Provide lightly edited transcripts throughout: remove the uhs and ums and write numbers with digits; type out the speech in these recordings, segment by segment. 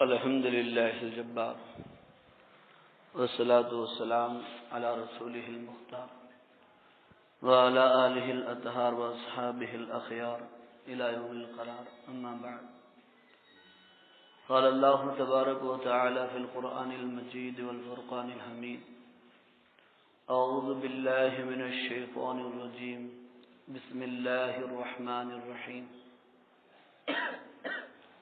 الحمد للہ الجبار والصلاة والسلام على رسوله المختار وعلى آله الأطهار وأصحابه الأخيار إلى يوم القرار. أما بعد، قال الله تبارك وتعالى في القرآن المجيد والفرقان الحميد: أعوذ بالله من الشيطان الرجيم، بسم الله الرحمن الرحيم.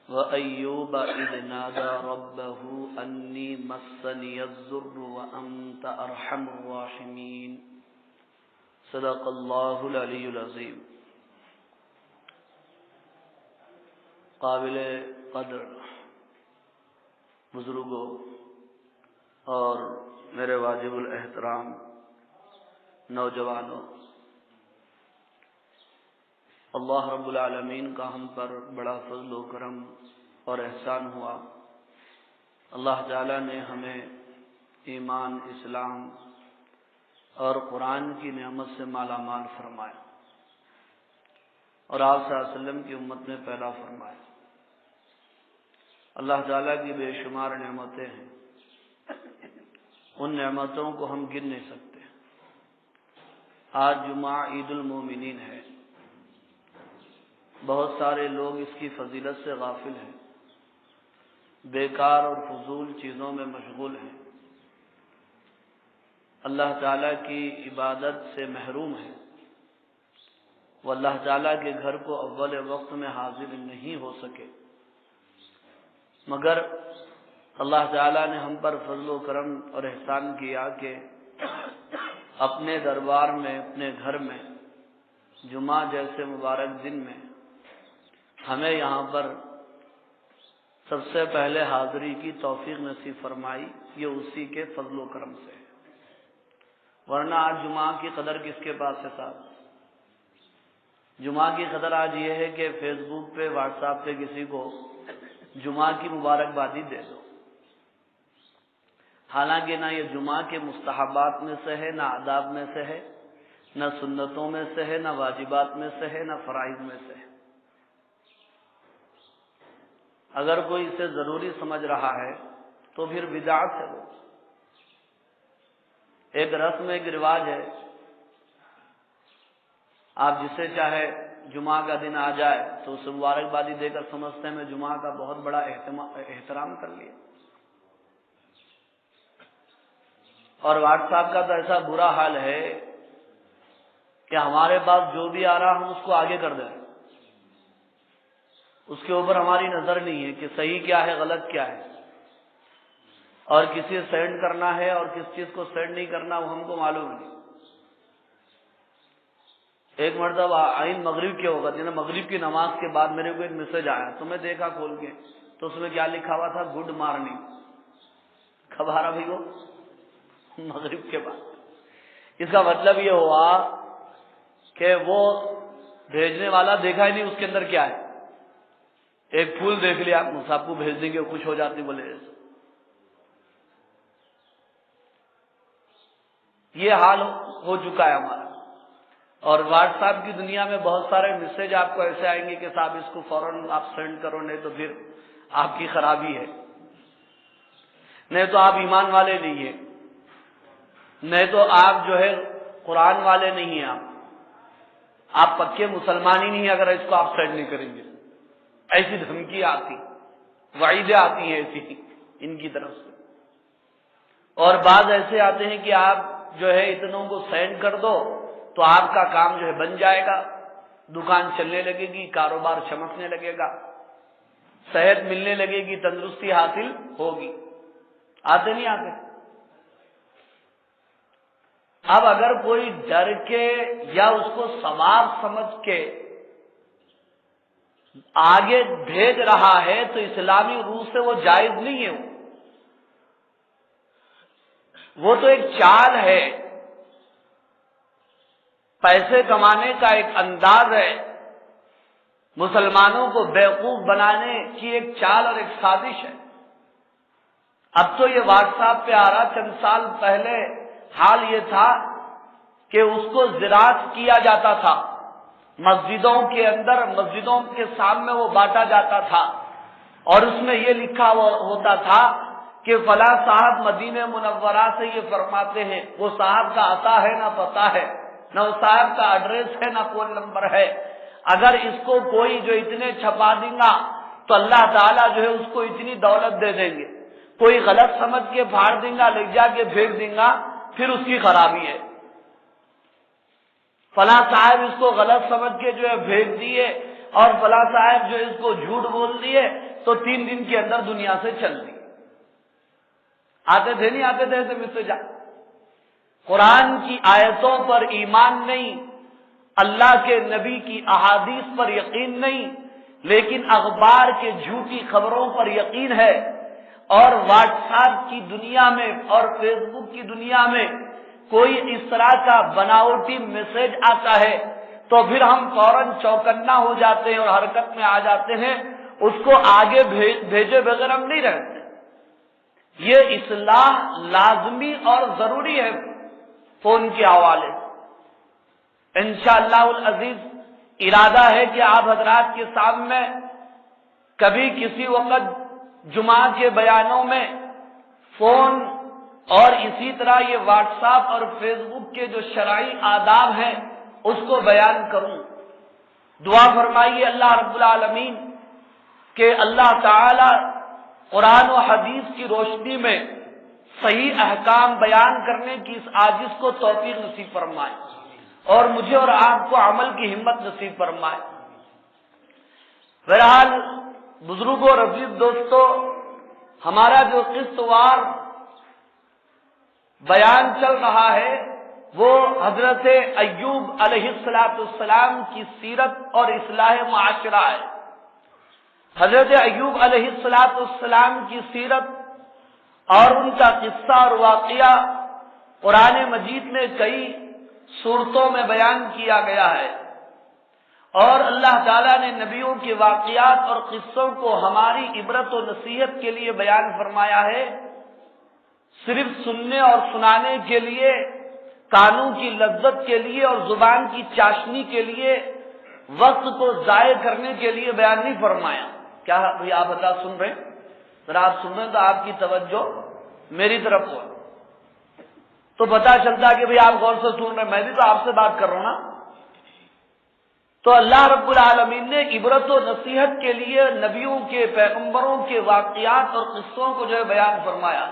وَأَيُّوبَ إِذْ نَادَى رَبَّهُ أَنِّي مَسَّنِيَ الضُّرُّ وَأَنْتَ أَرْحَمُ الرَّاحِمِينَ. صدق اللہ العلی العظیم. قابل قدر بزرگوں اور میرے واجب الاحترام نوجوانوں، اللہ رب العالمین کا ہم پر بڑا فضل و کرم اور احسان ہوا. اللہ تعالیٰ نے ہمیں ایمان، اسلام اور قرآن کی نعمت سے مالا مال فرمایا اور آپ صلی اللہ علیہ وسلم کی امت میں پیدا فرمایا. اللہ تعالیٰ کی بے شمار نعمتیں ہیں، ان نعمتوں کو ہم گن نہیں سکتے. آج جمعہ عید المومنین ہے. بہت سارے لوگ اس کی فضیلت سے غافل ہیں، بیکار اور فضول چیزوں میں مشغول ہیں، اللہ تعالیٰ کی عبادت سے محروم ہیں. وہ اللہ تعالیٰ کے گھر کو اول وقت میں حاضر نہیں ہو سکے، مگر اللہ تعالیٰ نے ہم پر فضل و کرم اور احسان کیا کہ اپنے دربار میں، اپنے گھر میں جمعہ جیسے مبارک دن میں ہمیں یہاں پر سب سے پہلے حاضری کی توفیق نصیب فرمائی. یہ اسی کے فضل و کرم سے ہے، ورنہ آج جمعہ کی قدر کس کے پاس ہے صاحب؟ جمعہ کی قدر آج یہ ہے کہ فیس بک پہ، واٹس ایپ پہ کسی کو جمعہ کی مبارکبادی دے دو. حالانکہ نہ یہ جمعہ کے مستحبات میں سے ہے، نہ آداب میں سے ہے، نہ سنتوں میں سے ہے، نہ واجبات میں سے ہے، نہ فرائض میں سے ہے. اگر کوئی اسے ضروری سمجھ رہا ہے تو پھر بدعت ہے. وہ ایک رسم، ایک رواج ہے. آپ جسے چاہے جمعہ کا دن آ جائے تو اسے مبارکبادی دے کر سمجھتے ہیں میں جمعہ کا بہت بڑا احترام کر لیا. اور واٹس ایپ کا تو ایسا برا حال ہے کہ ہمارے پاس جو بھی آ رہا ہم اس کو آگے کر دیں، اس کے اوپر ہماری نظر نہیں ہے کہ صحیح کیا ہے، غلط کیا ہے، اور کسی سینڈ کرنا ہے اور کس چیز کو سینڈ نہیں کرنا وہ ہم کو معلوم نہیں. ایک مرتبہ عین مغرب کے وقت، یعنی مغرب کی نماز کے بعد میرے کو ایک میسج آیا تو میں دیکھا کھول کے، تو اس میں کیا لکھا ہوا تھا؟ Good morning. کب آ رہا بھائی؟ وہ مغرب کے بعد. اس کا مطلب یہ ہوا کہ وہ بھیجنے والا دیکھا ہی نہیں اس کے اندر کیا ہے. ایک پھول دیکھ لیا، صاحب کو بھیج دیں گے، خوش ہو جاتی. بولے یہ حال ہو چکا ہے ہمارا. اور واٹس ایپ کی دنیا میں بہت سارے میسج آپ کو ایسے آئیں گے کہ صاحب اس کو فوراً آپ سینڈ کرو، نہیں تو پھر آپ کی خرابی ہے، نہیں تو آپ ایمان والے نہیں ہیں، نہیں تو آپ جو ہے قرآن والے نہیں ہیں، آپ پکے مسلمان ہی نہیں ہیں اگر اس کو آپ سینڈ نہیں کریں گے. ایسی دھمکی آتی، وعیدیں آتی ہیں ایسی ان کی طرف سے. اور بعض ایسے آتے ہیں کہ آپ جو ہے اتنوں کو سینڈ کر دو تو آپ کا کام جو ہے بن جائے گا، دکان چلنے لگے گی، کاروبار چمکنے لگے گا، صحت ملنے لگے گی، تندرستی حاصل ہوگی. آتے نہیں آتے؟ اب اگر کوئی ڈر کے یا اس کو ثواب سمجھ کے آگے بھیج رہا ہے تو اسلامی روح سے وہ جائز نہیں ہے. وہ تو ایک چال ہے، پیسے کمانے کا ایک انداز ہے، مسلمانوں کو بیوقوف بنانے کی ایک چال اور ایک سازش ہے. اب تو یہ واٹس ایپ پہ آ رہا، چند سال پہلے حال یہ تھا کہ اس کو زراعت کیا جاتا تھا، مسجدوں کے اندر، مسجدوں کے سامنے وہ بانٹا جاتا تھا. اور اس میں یہ لکھا ہوتا تھا کہ فلاں صاحب مدینہ منورہ سے یہ فرماتے ہیں، وہ صاحب کا عطا ہے نہ پتہ ہے، نہ وہ صاحب کا ایڈریس ہے نہ فون نمبر ہے، اگر اس کو کوئی جو اتنے چھپا دیں گا تو اللہ تعالیٰ جو ہے اس کو اتنی دولت دے دیں گے، کوئی غلط سمجھ کے پھاڑ دیں گا، لے جا کے پھینک دیں گا، پھر اس کی خرابی ہے۔ فلاں صاحب اس کو غلط سمجھ کے جو ہے بھیج دیے اور فلاں صاحب جو اس کو جھوٹ بول دیے تو 3 دن کے اندر دنیا سے چل دی۔ آتے تھے نہیں آتے تھے ایسے مسجد؟ قرآن کی آیتوں پر ایمان نہیں، اللہ کے نبی کی احادیث پر یقین نہیں، لیکن اخبار کے جھوٹی خبروں پر یقین ہے، اور واٹس ایپ کی دنیا میں اور فیس بک کی دنیا میں کوئی اس طرح کا بناوٹی میسج آتا ہے تو پھر ہم فوراً چوکنا ہو جاتے ہیں اور حرکت میں آ جاتے ہیں، اس کو آگے بھیجے بغیر ہم نہیں رہتے۔ یہ اصلاح لازمی اور ضروری ہے فون کے حوالے سے۔ انشاءاللہ العزیز ارادہ ہے کہ آپ حضرات کے سامنے کبھی کسی وقت جمعہ کے بیانوں میں فون اور اسی طرح یہ واٹس ایپ اور فیس بک کے جو شرعی آداب ہیں اس کو بیان کروں۔ دعا فرمائیے اللہ رب العالمین کہ اللہ تعالی قرآن و حدیث کی روشنی میں صحیح احکام بیان کرنے کی اس عاجز کو توفیق نصیب فرمائے اور مجھے اور آپ کو عمل کی ہمت نصیب فرمائے۔ بہرحال بزرگوں اور عزیز دوستو، ہمارا جو قسط وار بیان چل رہا ہے وہ حضرت ایوب علیہ السلام کی سیرت اور اصلاح معاشرہ ہے۔ حضرت ایوب علیہ السلام کی سیرت اور ان کا قصہ اور واقعہ قرآن مجید میں کئی صورتوں میں بیان کیا گیا ہے، اور اللہ تعالیٰ نے نبیوں کے واقعات اور قصوں کو ہماری عبرت و نصیحت کے لیے بیان فرمایا ہے، صرف سننے اور سنانے کے لیے، کانوں کی لذت کے لیے اور زبان کی چاشنی کے لیے، وقت کو ضائع کرنے کے لیے بیان نہیں فرمایا۔ کیا بھائی آپ بتا سن رہے ہیں؟ اگر آپ سن رہے ہیں تو آپ کی توجہ میری طرف ہو تو پتا چلتا کہ بھئی آپ غور سے سن رہے ہیں، میں بھی تو آپ سے بات کر رہا ہوں نا۔ تو اللہ رب العالمین نے عبرت و نصیحت کے لیے نبیوں کے، پیغمبروں کے واقعات اور قصوں کو جو ہے بیان فرمایا،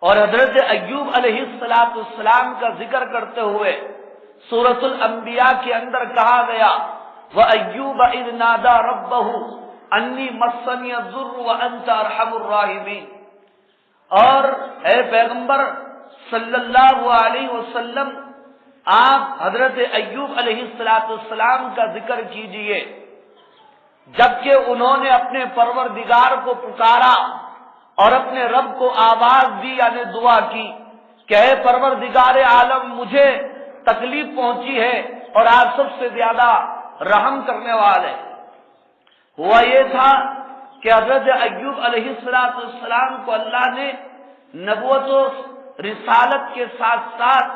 اور حضرت ایوب علیہ السلام کا ذکر کرتے ہوئے سورۃ الانبیاء کے اندر کہا گیا وَأَيُّوبَ إِذْ نَادَى رَبَّهُ أَنِّي مَسَّنِيَ الضُّرُّ وَأَنْتَ أَرْحَمُ الرَّاحِمِينَ۔ اور اے پیغمبر صلی اللہ علیہ وسلم، آپ حضرت ایوب علیہ السلام کا ذکر کیجئے جبکہ انہوں نے اپنے پروردگار کو پکارا اور اپنے رب کو آواز دی، یعنی دعا کی کہ اے پروردگار عالم، مجھے تکلیف پہنچی ہے اور آپ سب سے زیادہ رحم کرنے والے۔ ہوا یہ تھا کہ حضرت ایوب علیہ السلام کو اللہ نے نبوت و رسالت کے ساتھ ساتھ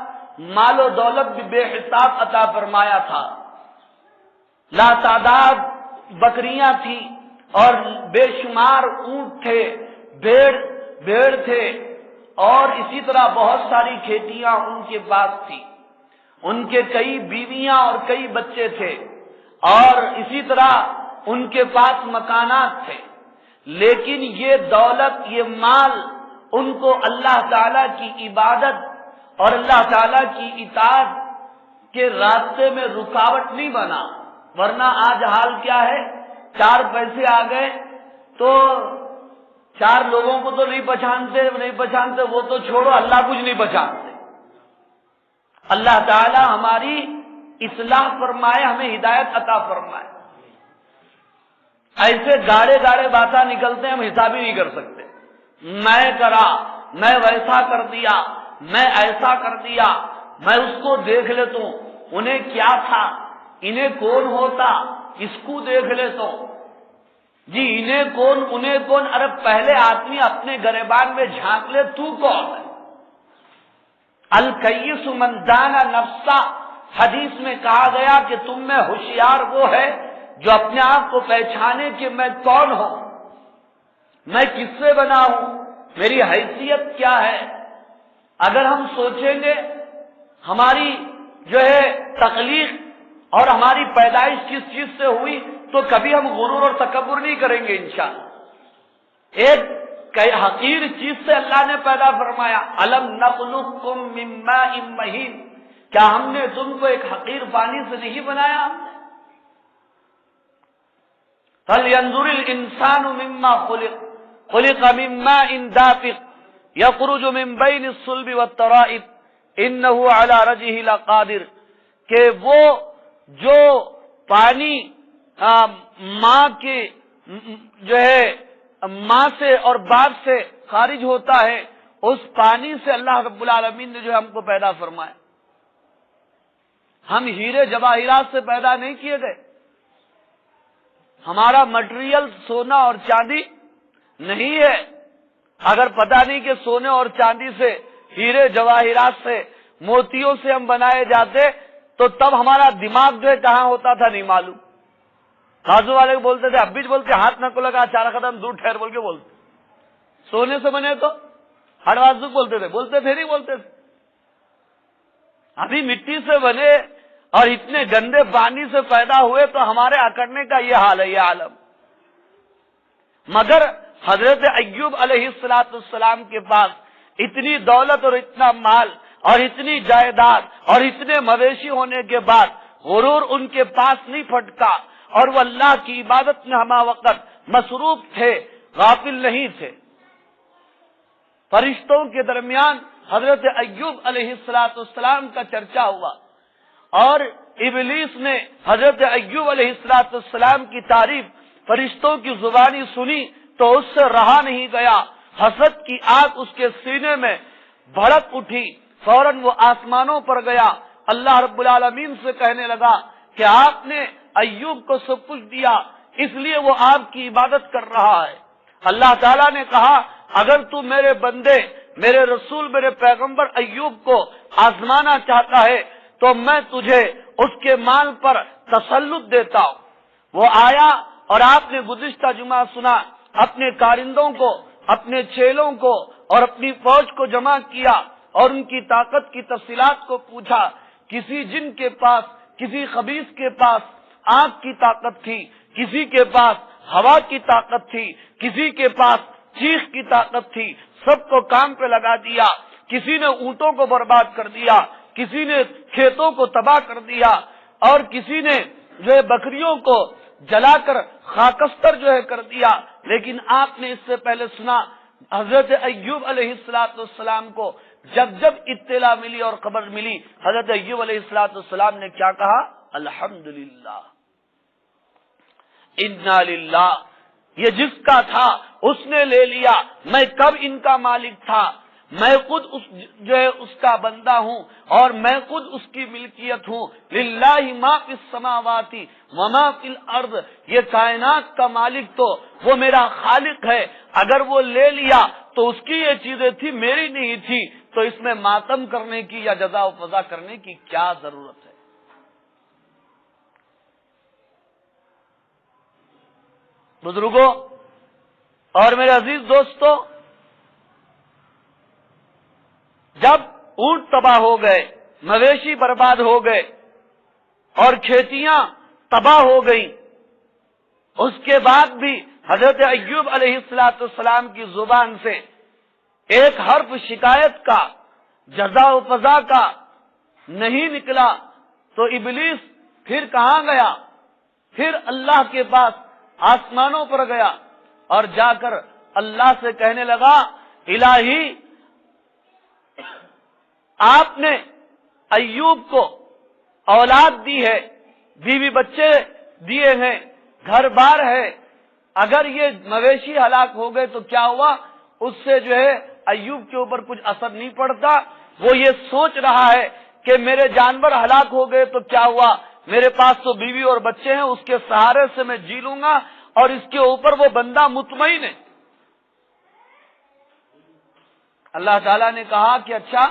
مال و دولت بھی بے حساب عطا فرمایا تھا، لا تعداد بکریاں تھی اور بے شمار اونٹ تھے، بھیڑ تھے، اور اسی طرح بہت ساری کھیتیاں ان کے پاس تھی، ان کے کئی بیویاں اور کئی بچے تھے، اور اسی طرح ان کے پاس مکانات تھے، لیکن یہ دولت، یہ مال ان کو اللہ تعالی کی عبادت اور اللہ تعالی کی اطاعت کے راستے میں رکاوٹ نہیں بنا۔ ورنہ آج حال کیا ہے، 4 پیسے آ گئے تو 4 لوگوں کو تو نہیں پہچانتے، وہ تو چھوڑو، اللہ کچھ نہیں پہچانتے۔ اللہ تعالی ہماری اصلاح فرمائے، ہمیں ہدایت عطا فرمائے۔ ایسے گاڑے باتیں نکلتے ہیں، ہم حساب ہی نہیں کر سکتے۔ میں کرا، میں ویسا کر دیا، میں ایسا کر دیا، میں اس کو دیکھ لیتا ہوں، انہیں کیا تھا، انہیں کون ہوتا، اس کو دیکھ لیتا ہوں جی، انہیں کون، ارے پہلے آدمی اپنے گریبان میں جھانک لے، تو کون ہے؟ الکیس من دان نفسہ، حدیث میں کہا گیا کہ تم میں ہوشیار وہ ہے جو اپنے آپ کو پہچانے کہ میں کون ہوں، میں کس سے بنا ہوں، میری حیثیت کیا ہے؟ اگر ہم سوچیں گے ہماری جو ہے تخلیق اور ہماری پیدائش کس چیز سے ہوئی تو کبھی ہم غرور اور تکبر نہیں کریں گے انشاءاللہ۔ ایک حقیر چیز سے اللہ نے پیدا فرمایا، الم نخلقکم من ماء مہین، کیا ہم نے تم کو ایک حقیر پانی سے نہیں بنایا؟ فَلْيَنْظُرِ الْإِنسَانُ مِمَّا خُلِقَ مِن مَّاءٍ دَافِقٍ يَخْرُجُ مِن بَيْنِ الصُّلْبِ وَالتَّرَائِبِ إِنَّهُ عَلَى رَجْعِهِ لَقَادِرٌ، کہ وہ جو پانی ماں کے جو ہے ماں سے اور باپ سے خارج ہوتا ہے، اس پانی سے اللہ رب العالمین نے جو ہم کو پیدا فرمایا۔ ہم ہیرے جواہرات سے پیدا نہیں کیے گئے، ہمارا مٹیریل سونا اور چاندی نہیں ہے۔ اگر پتہ نہیں کہ سونے اور چاندی سے، ہیرے جواہرات سے، موتیوں سے ہم بنائے جاتے تو تب ہمارا دماغ جو ہے کہاں ہوتا تھا نہیں معلوم۔ بازو والے کو بولتے تھے، اب بھی بولتے ہاتھ نہ کو لگا چار قدم دور ٹھہر بول کے بولتے۔ سونے سے بنے تو ہڑوازو بولتے تھے، بولتے تھے نہیں بولتے تھے۔ ابھی مٹی سے بنے اور اتنے گندے پانی سے پیدا ہوئے تو ہمارے اکڑنے کا یہ حال ہے، یہ عالم۔ مگر حضرت ایوب علیہ السلام کے پاس اتنی دولت اور اتنا مال اور اتنی جائیداد اور اتنے مویشی ہونے کے بعد غرور ان کے پاس نہیں پھٹکا، اور وہ اللہ کی عبادت میں ہمہ وقت مصروف تھے، غافل نہیں تھے۔ فرشتوں کے درمیان حضرت ایوب علیہ السلام کا چرچا ہوا، اور ابلیس نے حضرت ایوب علیہ السلام کی تعریف فرشتوں کی زبانی سنی تو اس سے رہا نہیں گیا، حسد کی آگ اس کے سینے میں بھڑک اٹھی، فوراً وہ آسمانوں پر گیا، اللہ رب العالمین سے کہنے لگا کہ آپ نے ایوب کو سب کچھ دیا، اس لیے وہ آپ کی عبادت کر رہا ہے۔ اللہ تعالیٰ نے کہا اگر تو میرے بندے، میرے رسول، میرے پیغمبر ایوب کو آزمانا چاہتا ہے تو میں تجھے اس کے مال پر تسلط دیتا ہوں۔ وہ آیا اور آپ نے گزشتہ جمعہ سنا، اپنے کارندوں کو، اپنے چیلوں کو اور اپنی فوج کو جمع کیا اور ان کی طاقت کی تفصیلات کو پوچھا۔ کسی جن کے پاس، کسی خبیث کے پاس آگ کی طاقت تھی، کسی کے پاس ہوا کی طاقت تھی، کسی کے پاس چیخ کی طاقت تھی، سب کو کام پہ لگا دیا۔ کسی نے اونٹوں کو برباد کر دیا، کسی نے کھیتوں کو تباہ کر دیا، اور کسی نے جو ہے بکریوں کو جلا کر خاکستر جو ہے کر دیا۔ لیکن آپ نے اس سے پہلے سنا حضرت ایوب علیہ السلام کو جب جب اطلاع ملی اور خبر ملی، حضرت ایوب علیہ السلام نے کیا کہا؟ الحمدللہ، انا للہ، یہ جس کا تھا اس نے لے لیا، میں کب ان کا مالک تھا، میں خود جو ہے اس کا بندہ ہوں اور میں خود اس کی ملکیت ہوں۔ للہ ما فی السماوات وما فی الارض، یہ کائنات کا مالک تو وہ میرا خالق ہے، اگر وہ لے لیا تو اس کی یہ چیزیں تھی، میری نہیں تھی، تو اس میں ماتم کرنے کی یا جزا و فضا کرنے کی کیا ضرورت ہے؟ بزرگوں اور میرے عزیز دوستوں، جب اونٹ تباہ ہو گئے، مویشی برباد ہو گئے اور کھیتیاں تباہ ہو گئیں، اس کے بعد بھی حضرت ایوب علیہ السلام کی زبان سے ایک حرف شکایت کا، جزا و فضا کا نہیں نکلا، تو ابلیس پھر کہاں گیا؟ پھر اللہ کے پاس آسمانوں پر گیا اور جا کر اللہ سے کہنے لگا، الہی آپ نے ایوب کو اولاد دی ہے، بیوی بچے دیے ہیں، گھر بار ہے، اگر یہ مویشی ہلاک ہو گئے تو کیا ہوا؟ اس سے جو ہے ایوب کے اوپر کچھ اثر نہیں پڑتا، وہ یہ سوچ رہا ہے کہ میرے جانور ہلاک ہو گئے تو کیا ہوا، میرے پاس تو بیوی اور بچے ہیں، اس کے سہارے سے میں جی لوں گا، اور اس کے اوپر وہ بندہ مطمئن ہے۔ اللہ تعالیٰ نے کہا کہ اچھا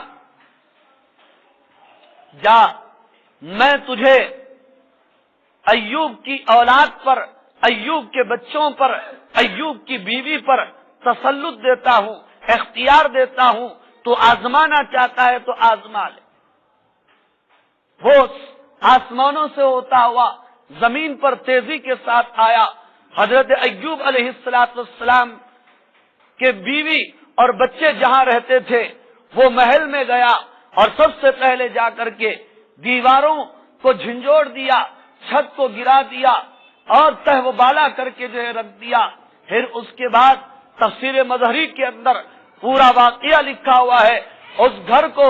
جا، میں تجھے ایوب کی اولاد پر، ایوب کے بچوں پر، ایوب کی بیوی پر تسلط دیتا ہوں، اختیار دیتا ہوں، تو آزمانا چاہتا ہے تو آزما لے۔ وہ آسمانوں سے ہوتا ہوا زمین پر تیزی کے ساتھ آیا۔ حضرت ایوب علیہ السلام کے بیوی اور بچے جہاں رہتے تھے وہ محل میں گیا اور سب سے پہلے جا کر کے دیواروں کو جھنجھوڑ دیا، چھت کو گرا دیا اور تہ و بالا کر کے جو ہے رکھ دیا۔ پھر اس کے بعد تفسیر مظہری کے اندر پورا واقعہ لکھا ہوا ہے، اس گھر کو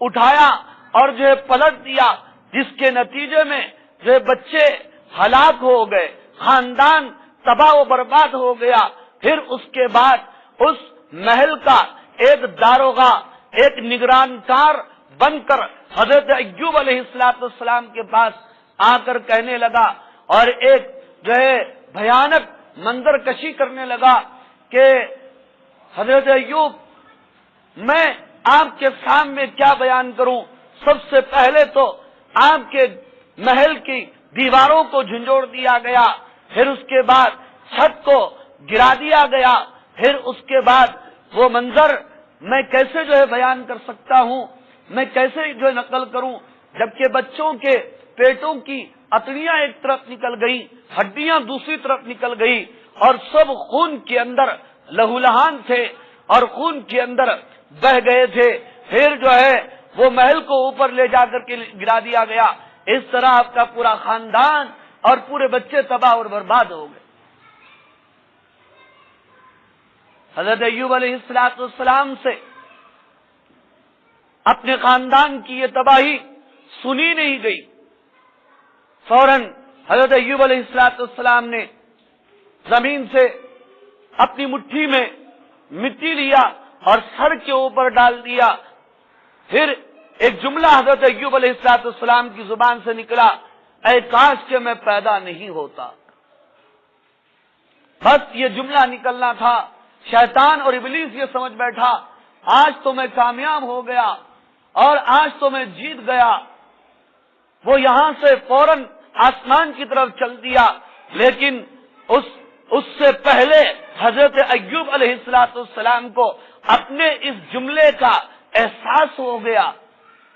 اٹھایا اور جو ہے پلٹ دیا، جس کے نتیجے میں جو ہے بچے ہلاک ہو گئے، خاندان تباہ و برباد ہو گیا۔ پھر اس کے بعد اس محل کا ایک داروغہ، ایک نگران کار بن کر حضرت ایوب علیہ السلام کے پاس آ کر کہنے لگا اور ایک جو ہے بھیانک منظر کشی کرنے لگا کہ حضرت ایوب، میں آپ کے سامنے کیا بیان کروں؟ سب سے پہلے تو آپ کے محل کی دیواروں کو جھنجھوڑ دیا گیا، پھر اس کے بعد چھت کو گرا دیا گیا، پھر اس کے بعد وہ منظر میں کیسے جو ہے بیان کر سکتا ہوں، میں کیسے جو ہے نقل کروں، جبکہ بچوں کے پیٹوں کی اتڑیاں ایک طرف نکل گئی، ہڈیاں دوسری طرف نکل گئی اور سب خون کے اندر لہولہان تھے اور خون کے اندر بہ گئے تھے۔ پھر جو ہے وہ محل کو اوپر لے جا کر کے گرا دیا گیا۔ اس طرح آپ کا پورا خاندان اور پورے بچے تباہ اور برباد ہو گئے۔ حضرت ایوب علیہ السلام سے اپنے خاندان کی یہ تباہی سنی نہیں گئی۔ فوراً حضرت ایوب علیہ السلام نے زمین سے اپنی مٹھی میں مٹی لیا اور سر کے اوپر ڈال دیا۔ پھر ایک جملہ حضرت ایوب علیہ السلام کی زبان سے نکلا، اے کاش کہ میں پیدا نہیں ہوتا۔ بس یہ جملہ نکلنا تھا۔ شیطان اور ابلیس یہ سمجھ بیٹھا، آج تو میں کامیاب ہو گیا اور آج تو میں جیت گیا۔ وہ یہاں سے فوراً آسمان کی طرف چل دیا، لیکن اس سے پہلے حضرت ایوب علیہ السلام کو اپنے اس جملے کا احساس ہو گیا۔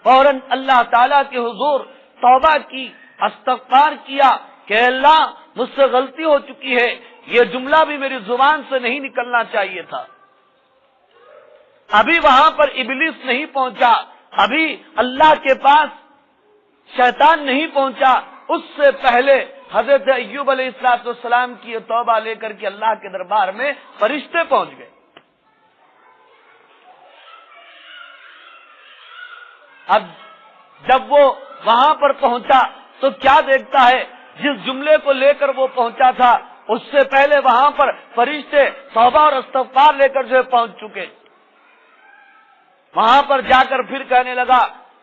فوراً اللہ تعالیٰ کے حضور توبہ کی، استغفار کیا کہ اللہ مجھ سے غلطی ہو چکی ہے، یہ جملہ بھی میری زبان سے نہیں نکلنا چاہیے تھا۔ ابھی وہاں پر ابلیس نہیں پہنچا، ابھی اللہ کے پاس شیطان نہیں پہنچا، اس سے پہلے حضرت ایوب علیہ السلام کی توبہ لے کر کے اللہ کے دربار میں فرشتے پہنچ گئے۔ اب جب وہ وہاں پر پہنچا تو کیا دیکھتا ہے، جس جملے کو لے کر وہ پہنچا تھا اس سے پہلے وہاں پر فرشتے توبہ اور استغفار لے کر جو پہنچ چکے۔ وہاں پر جا کر پھر کہنے لگا،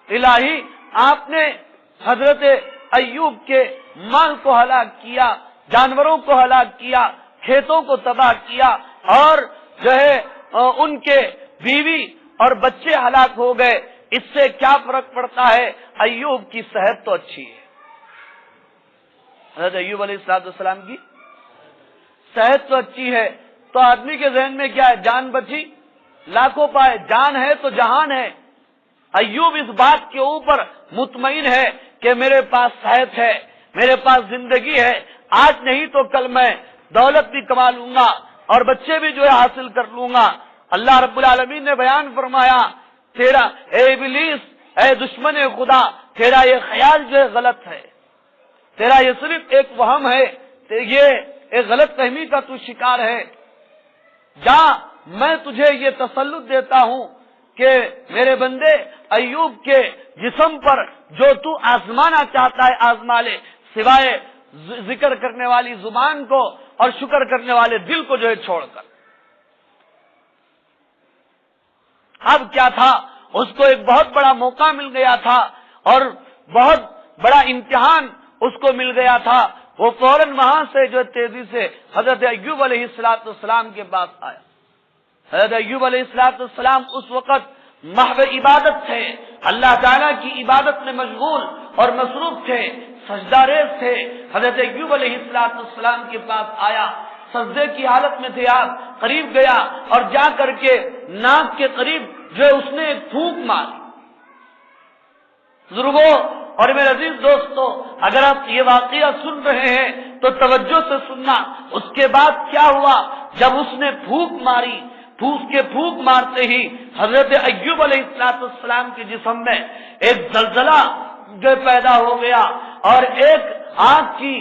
الہی آپ نے حضرت ایوب کے مال کو ہلاک کیا، جانوروں کو ہلاک کیا، کھیتوں کو تباہ کیا اور جو ہے ان کے بیوی اور بچے ہلاک ہو گئے، اس سے کیا فرق پڑتا ہے؟ ایوب کی صحت تو اچھی ہے۔ حضرت ایوب علیہ السلام کی صحت تو اچھی ہے، تو آدمی کے ذہن میں کیا ہے؟ جان بچی لاکھوں پائے، جان ہے تو جہان ہے۔ ایوب اس بات کے اوپر مطمئن ہے کہ میرے پاس صحت ہے، میرے پاس زندگی ہے، آج نہیں تو کل میں دولت بھی کما لوں گا اور بچے بھی جو ہے حاصل کر لوں گا۔ اللہ رب العالمین نے بیان فرمایا، تیرا اے ابلیس، اے دشمن خدا، تیرا یہ خیال جو ہے غلط ہے، تیرا یہ صرف ایک وہم ہے، یہ ایک غلط فہمی کا تو شکار ہے۔ جا، میں تجھے یہ تسلط دیتا ہوں کہ میرے بندے ایوب کے جسم پر جو تو آزمانا چاہتا ہے آزما لے، سوائے ذکر کرنے والی زبان کو اور شکر کرنے والے دل کو جو ہے چھوڑ کر۔ اب کیا تھا، اس کو ایک بہت بڑا موقع مل گیا تھا اور بہت بڑا امتحان اس کو مل گیا تھا۔ وہ فوراً وہاں سے جو تیزی سے حضرت ایوب علیہ السلام کے پاس آیا۔ حضرت ایوب علیہ السلام اس وقت محو عبادت تھے، اللہ تعالیٰ کی عبادت میں مشغول اور مصروف تھے، سجدہ ریز تھے۔ حضرت ایوب علیہ السلام کے پاس آیا سجدے کی حالت میں تھے آپ، قریب گیا اور جا کر کے ناک کے قریب جو ہے اس نے ایک پھونک ماری۔ بزرگوں اور میرے عزیز دوستو، اگر آپ یہ واقعہ سن رہے ہیں تو توجہ سے سننا۔ اس کے بعد کیا ہوا؟ جب اس نے پھونک ماری، پھونک مارتے ہی حضرت ایوب علیہ السلام کے جسم میں ایک زلزلہ جو پیدا ہو گیا اور ایک آگ کی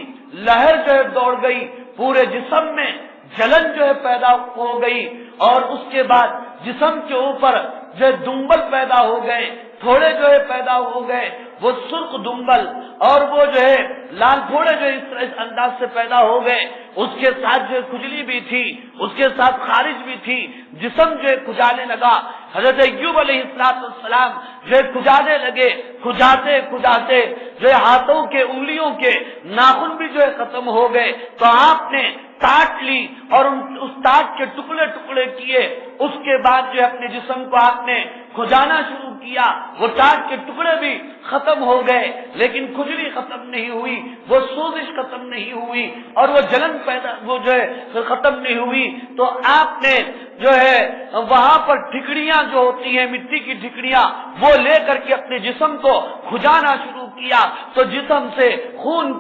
لہر جو ہے دوڑ گئی، پورے جسم میں جلن جو ہے پیدا ہو گئی، اور اس کے بعد جسم کے اوپر جو ہے دنبل پیدا ہو گئے، تھوڑے جو ہے پیدا ہو گئے، وہ سرخ دنبل اور وہ جو ہے لال پھوڑے جو اس انداز سے پیدا ہو گئے۔ اس کے ساتھ جو کھجلی بھی تھی، اس کے ساتھ خارج بھی تھی، جسم جو ہے کھجانے لگا۔ حضرت ایوب علیہ السلام جو ہے کھجانے لگے، کھجاتے جو ہے ہاتھوں کے انگلیوں کے ناخن بھی جو ہے ختم ہو گئے۔ تو آپ نے ٹاٹ لی اور اس ٹاٹ کے ٹکڑے کیے۔ اس کے بعد جو ہے اپنے جسم کو آپ نے کھجانا شروع کیا۔ وہ ٹاٹ کے ٹکڑے بھی ختم ہو گئے، لیکن کھجلی ختم نہیں ہوئی، وہ سوزش ختم نہیں ہوئی، اور وہ جلن وہ جو ہے ختم نہیں ہوئی۔ تو آپ نے جو ہے وہاں پر ٹھکڑیاں جو ہوتی ہیں، مٹی کی ٹھکڑیاں، وہ لے کر کے اپنے جسم کو کھجانا شروع کیا۔ تو جسم سے خون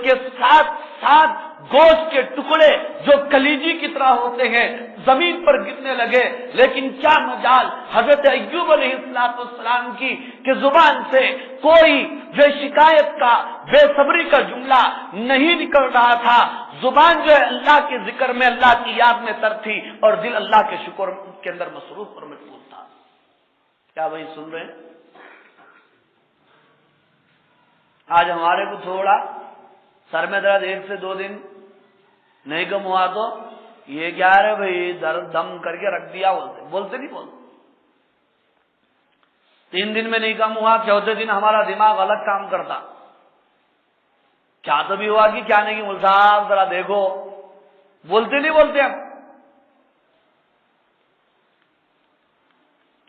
کے ساتھ گوشت کے ٹکڑے جو کلیجی کی طرح ہوتے ہیں زمین پر گرنے لگے۔ لیکن کیا مجال حضرت ایوب علیہ السلام کی کہ زبان سے کوئی جو شکایت کا، بے صبری کا جملہ نہیں نکل رہا تھا۔ زبان جو ہے اللہ کے ذکر میں، اللہ کی یاد میں تر تھی، اور دل اللہ کے شکر کے اندر مصروف اور مشغول تھا۔ کیا وہی سن رہے ہیں؟ آج ہمارے کو تھوڑا سر میں درد 1 سے 2 دن نہیں کم ہوا تو یہ کیا ہے بھائی، درد دم کر کے رکھ دیا، بولتے نہیں بولتے۔ 3 دن میں نہیں کم ہوا، 4تھے دن ہمارا دماغ الگ کام کرتا، کیا تو بھی ہوا کہ کیا نہیں، مول صاحب ذرا دیکھو، بولتے نہیں بولتے ہم۔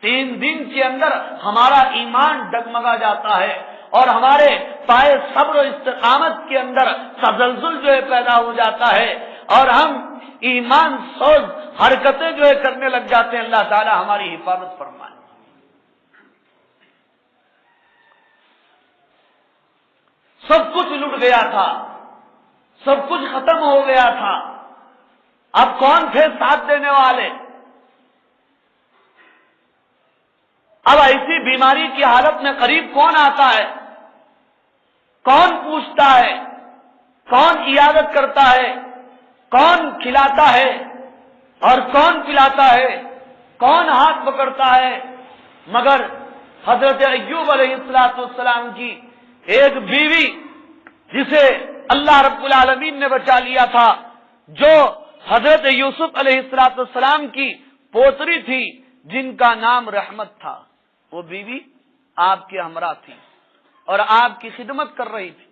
3 دن کے اندر ہمارا ایمان ڈگمگا جاتا ہے، اور ہمارے پائے صبر و استقامت کے اندر تزلزل جو ہے پیدا ہو جاتا ہے، اور ہم ایمان سوز حرکتیں جو ہے کرنے لگ جاتے ہیں۔ اللہ تعالی ہماری حفاظت فرمائے۔ سب کچھ لٹ گیا تھا، سب کچھ ختم ہو گیا تھا، اب کون تھے ساتھ دینے والے؟ اب ایسی بیماری کی حالت میں قریب کون آتا ہے؟ کون پوچھتا ہے؟ کون عیادت کرتا ہے؟ کون کھلاتا ہے اور کون پلاتا ہے؟ کون ہاتھ پکڑتا ہے؟ مگر حضرت ایوب علیہ السلام کی ایک بیوی جسے اللہ رب العالمین نے بچا لیا تھا، جو حضرت یوسف علیہ السلام کی پوتری تھی، جن کا نام رحمت تھا، وہ بیوی آپ کے ہمراہ تھی اور آپ کی خدمت کر رہی تھی۔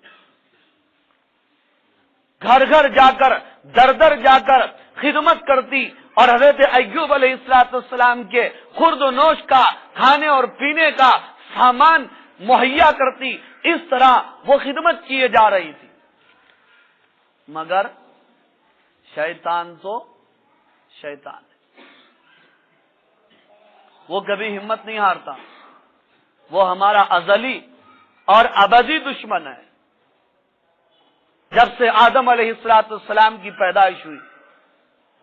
گھر گھر جا کر، در در جا کر خدمت کرتی، اور حضرت ایوب علیہ السلام کے خورد و نوش کا، کھانے اور پینے کا سامان مہیا کرتی۔ اس طرح وہ خدمت کیے جا رہی تھی۔ مگر شیطان تو شیطان ہے، وہ کبھی ہمت نہیں ہارتا، وہ ہمارا ازلی اور ابدی دشمن ہے۔ جب سے آدم علیہ السلام کی پیدائش ہوئی،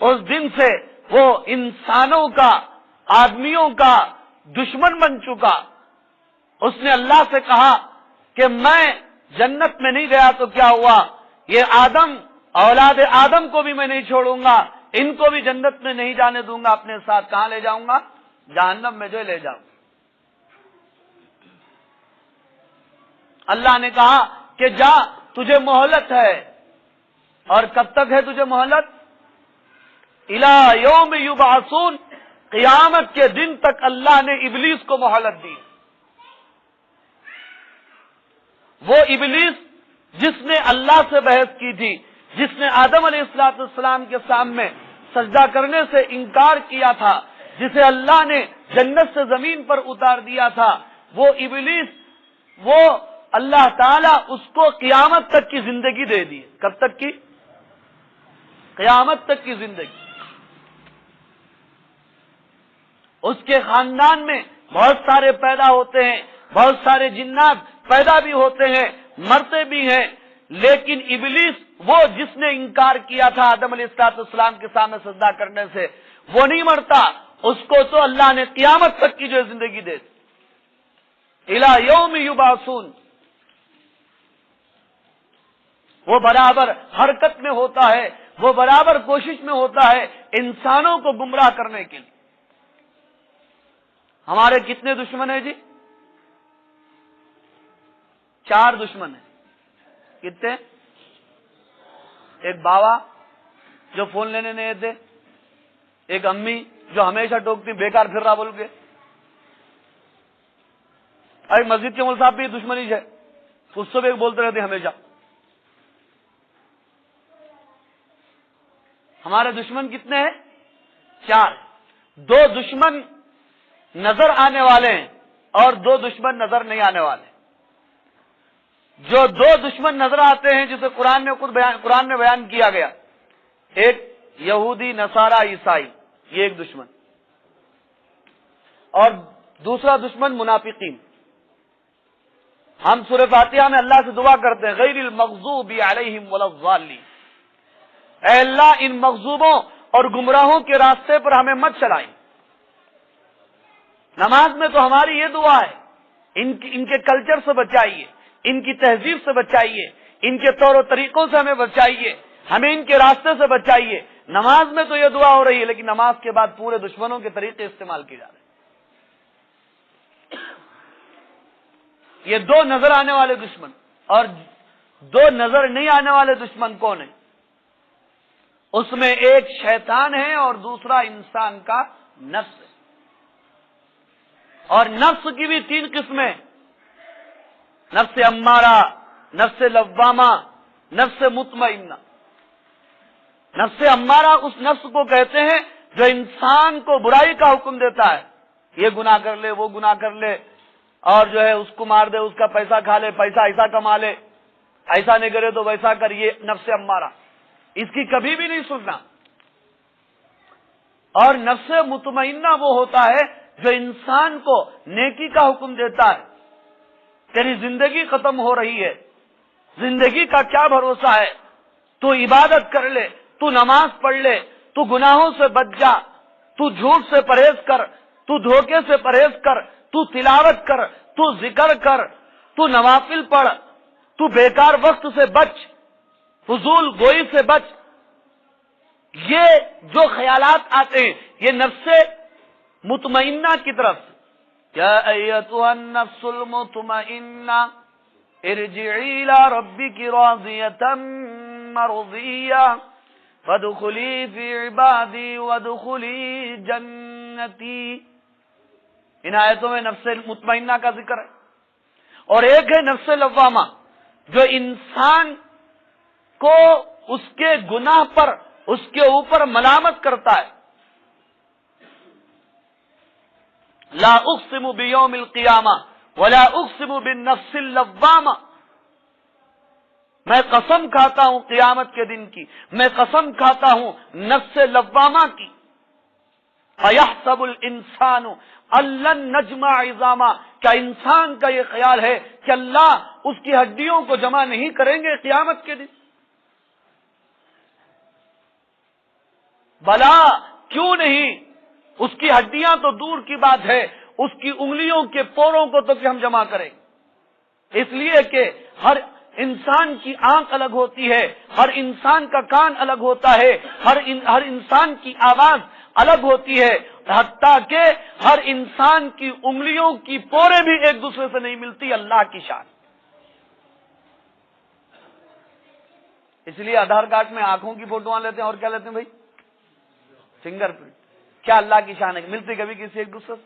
اس دن سے وہ انسانوں کا، آدمیوں کا دشمن بن چکا۔ اس نے اللہ سے کہا کہ میں جنت میں نہیں گیا تو کیا ہوا، یہ آدم، اولاد آدم کو بھی میں نہیں چھوڑوں گا، ان کو بھی جنت میں نہیں جانے دوں گا، اپنے ساتھ کہاں لے جاؤں گا؟ جہنم میں جو لے جاؤں۔ اللہ نے کہا کہ جا، تجھے مہلت ہے، اور کب تک ہے تجھے مہلت؟ الی یوم یبعثون، قیامت کے دن تک اللہ نے ابلیس کو مہلت دی۔ وہ ابلیس جس نے اللہ سے بحث کی تھی، جس نے آدم علیہ السلام کے سامنے سجدہ کرنے سے انکار کیا تھا، جسے اللہ نے جنت سے زمین پر اتار دیا تھا، وہ ابلیس، وہ اللہ تعالیٰ اس کو قیامت تک کی زندگی دے دی۔ کب تک کی؟ قیامت تک کی زندگی. اس کے خاندان میں بہت سارے پیدا ہوتے ہیں، بہت سارے جنات پیدا بھی ہوتے ہیں، مرتے بھی ہیں، لیکن ابلیس وہ جس نے انکار کیا تھا آدم علیہ السلام کے سامنے سجدہ کرنے سے، وہ نہیں مرتا. اس کو تو اللہ نے قیامت تک کی جو زندگی دے دی. الی یوم یبعثون. وہ برابر حرکت میں ہوتا ہے، وہ برابر کوشش میں ہوتا ہے انسانوں کو گمراہ کرنے کے لیے. ہمارے کتنے دشمن ہیں جی؟ 4 دشمن ہیں. کتنے؟ ایک بابا جو فون لینے نہیں دیتے، ایک امی جو ہمیشہ ٹوکتی بیکار پھر رہا بول کے، ایک مسجد کے مول صاحب بھی دشمنی ہے، اس سے بھی بولتے رہتے ہمیشہ. ہمارے دشمن کتنے ہیں؟ 4. 2 دشمن نظر آنے والے ہیں اور 2 دشمن نظر نہیں آنے والے. جو 2 دشمن نظر آتے ہیں جسے قرآن میں بیان کیا گیا، ایک یہودی، نصارہ، عیسائی، یہ ایک دشمن، اور دوسرا دشمن منافقین. ہم سورہ فاتحہ میں اللہ سے دعا کرتے ہیں غیر المغضوب علیہم ولا الضالین، اے اللہ ان مغضوبوں اور گمراہوں کے راستے پر ہمیں مت چلائیں. نماز میں تو ہماری یہ دعا ہے، ان کے کلچر سے بچائیے، ان کی تہذیب سے بچائیے، ان کے طور و طریقوں سے ہمیں بچائیے، ہمیں ان کے راستے سے بچائیے. نماز میں تو یہ دعا ہو رہی ہے، لیکن نماز کے بعد پورے دشمنوں کے طریقے استعمال کیے جا رہے ہیں. یہ 2 نظر آنے والے دشمن اور 2 نظر نہیں آنے والے دشمن کون ہیں؟ اس میں ایک شیطان ہے اور دوسرا انسان کا نفس ہے. اور نفس کی بھی 3 قسمیں، نفس امارہ، نفس لوامہ، نفس مطمئنہ. نفس امارہ اس نفس کو کہتے ہیں جو انسان کو برائی کا حکم دیتا ہے، یہ گناہ کر لے، وہ گناہ کر لے، اور جو ہے اس کو مار دے، اس کا پیسہ کھا لے، پیسہ ایسا کما لے، ایسا نہیں کرے تو ویسا کر. یہ نفس امارہ، اس کی کبھی بھی نہیں سننا. اور نفس مطمئنہ وہ ہوتا ہے جو انسان کو نیکی کا حکم دیتا ہے. تیری زندگی ختم ہو رہی ہے، زندگی کا کیا بھروسہ ہے، تو عبادت کر لے، تو نماز پڑھ لے، تو گناہوں سے بچ جا، تو جھوٹ سے پرہیز کر، تو دھوکے سے پرہیز کر، تو تلاوت کر، تو ذکر کر، تو نوافل پڑھ، تو بیکار وقت سے بچ، فضول گوئی سے بچ. یہ جو خیالات آتے ہیں یہ نفس مطمئنہ کی طرف. یا ایتھا النفس المطمئنہ ارجعی الی ربک راضیۃ مرضیہ فادخلی فی عبادی وادخلی جنتی. ان آیتوں میں نفس مطمئنہ کا ذکر ہے. اور ایک ہے نفس لوامہ جو انسان کو اس کے گناہ پر، اس کے اوپر ملامت کرتا ہے. لا اقسم بیوم القیامہ ولا اقسم بالنفس اللوامہ. میں قسم کھاتا ہوں قیامت کے دن کی، میں قسم کھاتا ہوں نفس لوامہ کی. اَيَحْسَبُ الْإِنسَانُ أَن لَّن نَّجْمَعَ عِظَامًا. کیا انسان کا یہ خیال ہے کہ اللہ اس کی ہڈیوں کو جمع نہیں کریں گے قیامت کے دن؟ بلا کیوں نہیں، اس کی ہڈیاں تو دور کی بات ہے، اس کی انگلیوں کے پوروں کو تو کہ ہم جمع کریں. اس لیے کہ ہر انسان کی آنکھ الگ ہوتی ہے، ہر انسان کا کان الگ ہوتا ہے، ہر انسان کی آواز الگ ہوتی ہے، حتیٰ کہ ہر انسان کی انگلیوں کی پورے بھی ایک دوسرے سے نہیں ملتی. اللہ کی شان. اس لیے آدھار کارڈ میں آنکھوں کی فوٹوਆਂ لیتے ہیں اور کیا لیتے ہیں بھائی؟ Finger print. کیا اللہ کی شان ہے، ملتی کبھی کسی ایک دوسرے سے؟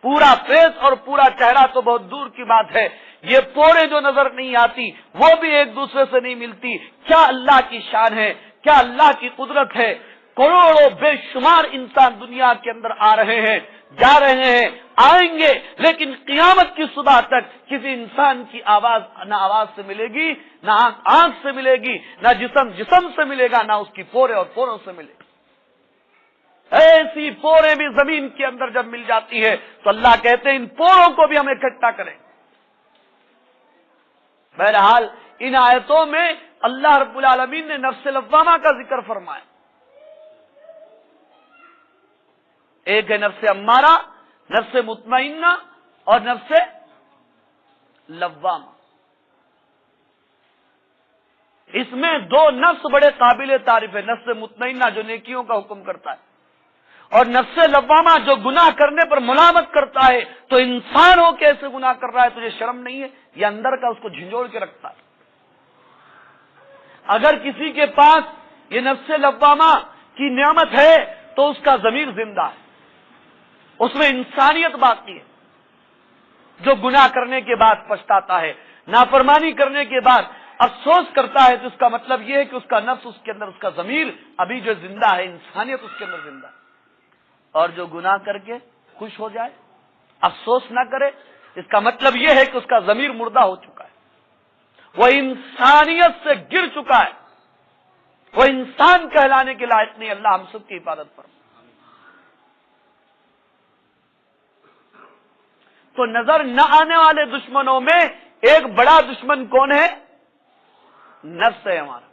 پورا فیس اور پورا چہرہ تو بہت دور کی بات ہے، یہ پورے جو نظر نہیں آتی وہ بھی ایک دوسرے سے نہیں ملتی. کیا اللہ کی شان ہے، کیا اللہ کی قدرت ہے. کروڑوں بے شمار انسان دنیا کے اندر آ رہے ہیں، جا رہے ہیں، آئیں گے، لیکن قیامت کی صبح تک کسی انسان کی آواز نہ آواز سے ملے گی، نہ آنکھ سے ملے گی، نہ جسم سے ملے گا، نہ اس کی پورے اور پوروں سے ملے گی۔ ایسی پورے بھی زمین کے اندر جب مل جاتی ہے تو اللہ کہتے ہیں ان پوروں کو بھی ہم اکٹھا کریں۔ بہرحال ان آیتوں میں اللہ رب العالمین نے نفس لوامہ کا ذکر فرمایا۔ ایک ہے نفس امارہ، نفس مطمئنہ اور نفس لوامہ۔ اس میں دو نفس بڑے قابل تعریف ہے، نفس مطمئنہ جو نیکیوں کا حکم کرتا ہے، اور نفس لوامہ جو گناہ کرنے پر ملامت کرتا ہے، تو انسان ہو کیسے گناہ کر رہا ہے، تجھے شرم نہیں ہے؟ یہ اندر کا اس کو جھنجھوڑ کے رکھتا ہے۔ اگر کسی کے پاس یہ نفس لوامہ کی نعمت ہے تو اس کا ضمیر زندہ ہے، اس میں انسانیت باقی ہے۔ جو گناہ کرنے کے بعد پچھتاتا ہے، نافرمانی کرنے کے بعد افسوس کرتا ہے، تو اس کا مطلب یہ ہے کہ اس کا نفس، اس کے اندر اس کا ضمیر ابھی جو زندہ ہے، انسانیت اس کے اندر زندہ ہے۔ اور جو گناہ کر کے خوش ہو جائے، افسوس نہ کرے، اس کا مطلب یہ ہے کہ اس کا ضمیر مردہ ہو چکا ہے، وہ انسانیت سے گر چکا ہے، وہ انسان کہلانے کے لائق نہیں۔ اللہ ہم سب کی حفاظت فرمائے۔ تو نظر نہ آنے والے دشمنوں میں ایک بڑا دشمن کون ہے؟ نفس ہے ہمارا۔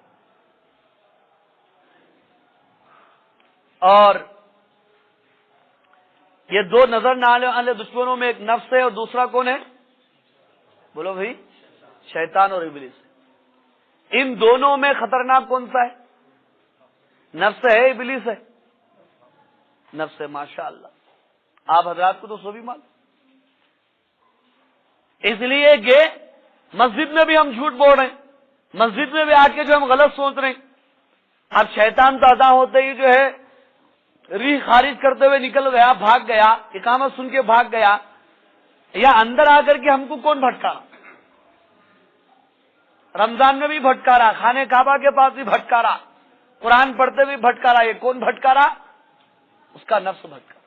اور یہ دو نظر نہ آنے والے دشمنوں میں ایک نفس ہے اور دوسرا کون ہے؟ بولو بھائی، شیطان اور ابلیس۔ ان دونوں میں خطرناک کون سا ہے؟ نفس ہے ابلیس ہے؟ نفس ہے، ماشاء اللہ۔ آپ حضرات کو تو سو بھی معلوم۔ اس لیے کہ مسجد میں بھی ہم جھوٹ بول رہے ہیں، مسجد میں بھی آ کے جو ہم غلط سوچ رہے ہیں۔ اب شیطان تو ادا ہوتے ہی جو ہے ریح خارج کرتے ہوئے نکل گیا، بھاگ گیا، اقامت سن کے بھاگ گیا، یا اندر آ کر کے ہم کو کون بھٹکا؟ رمضان میں بھی بھٹکا رہا، خانہ کعبہ کے پاس بھی بھٹکا رہا، قرآن پڑھتے ہوئے بھٹکا رہا۔ یہ کون بھٹکا رہا؟ اس کا نفس بھٹکا۔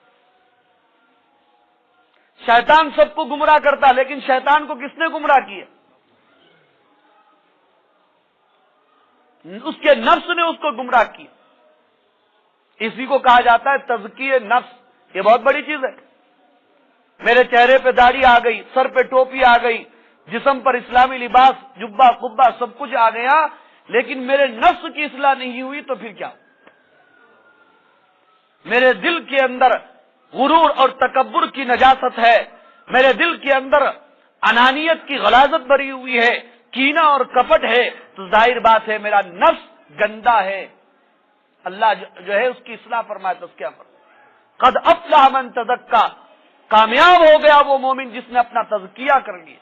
شیطان سب کو گمراہ کرتا، لیکن شیطان کو کس نے گمراہ کیا؟ اس کے نفس نے اس کو گمراہ کیا۔ اسی کو کہا جاتا ہے تزکیہ نفس۔ یہ بہت بڑی چیز ہے۔ میرے چہرے پہ داڑھی آ گئی، سر پہ ٹوپی آ گئی، جسم پر اسلامی لباس، جبہ قبہ سب کچھ آ گیا، لیکن میرے نفس کی اصلاح نہیں ہوئی تو پھر کیا؟ میرے دل کے اندر غرور اور تکبر کی نجاست ہے، میرے دل کے اندر انانیت کی غلاظت بھری ہوئی ہے، کینہ اور کپٹ ہے، تو ظاہر بات ہے میرا نفس گندا ہے۔ اللہ جو ہے اس کی اصلاح فرمائے، تزکیہ فرمائے۔ قد افلح من تزکا، کامیاب ہو گیا وہ مومن جس نے اپنا تزکیہ کر لیا۔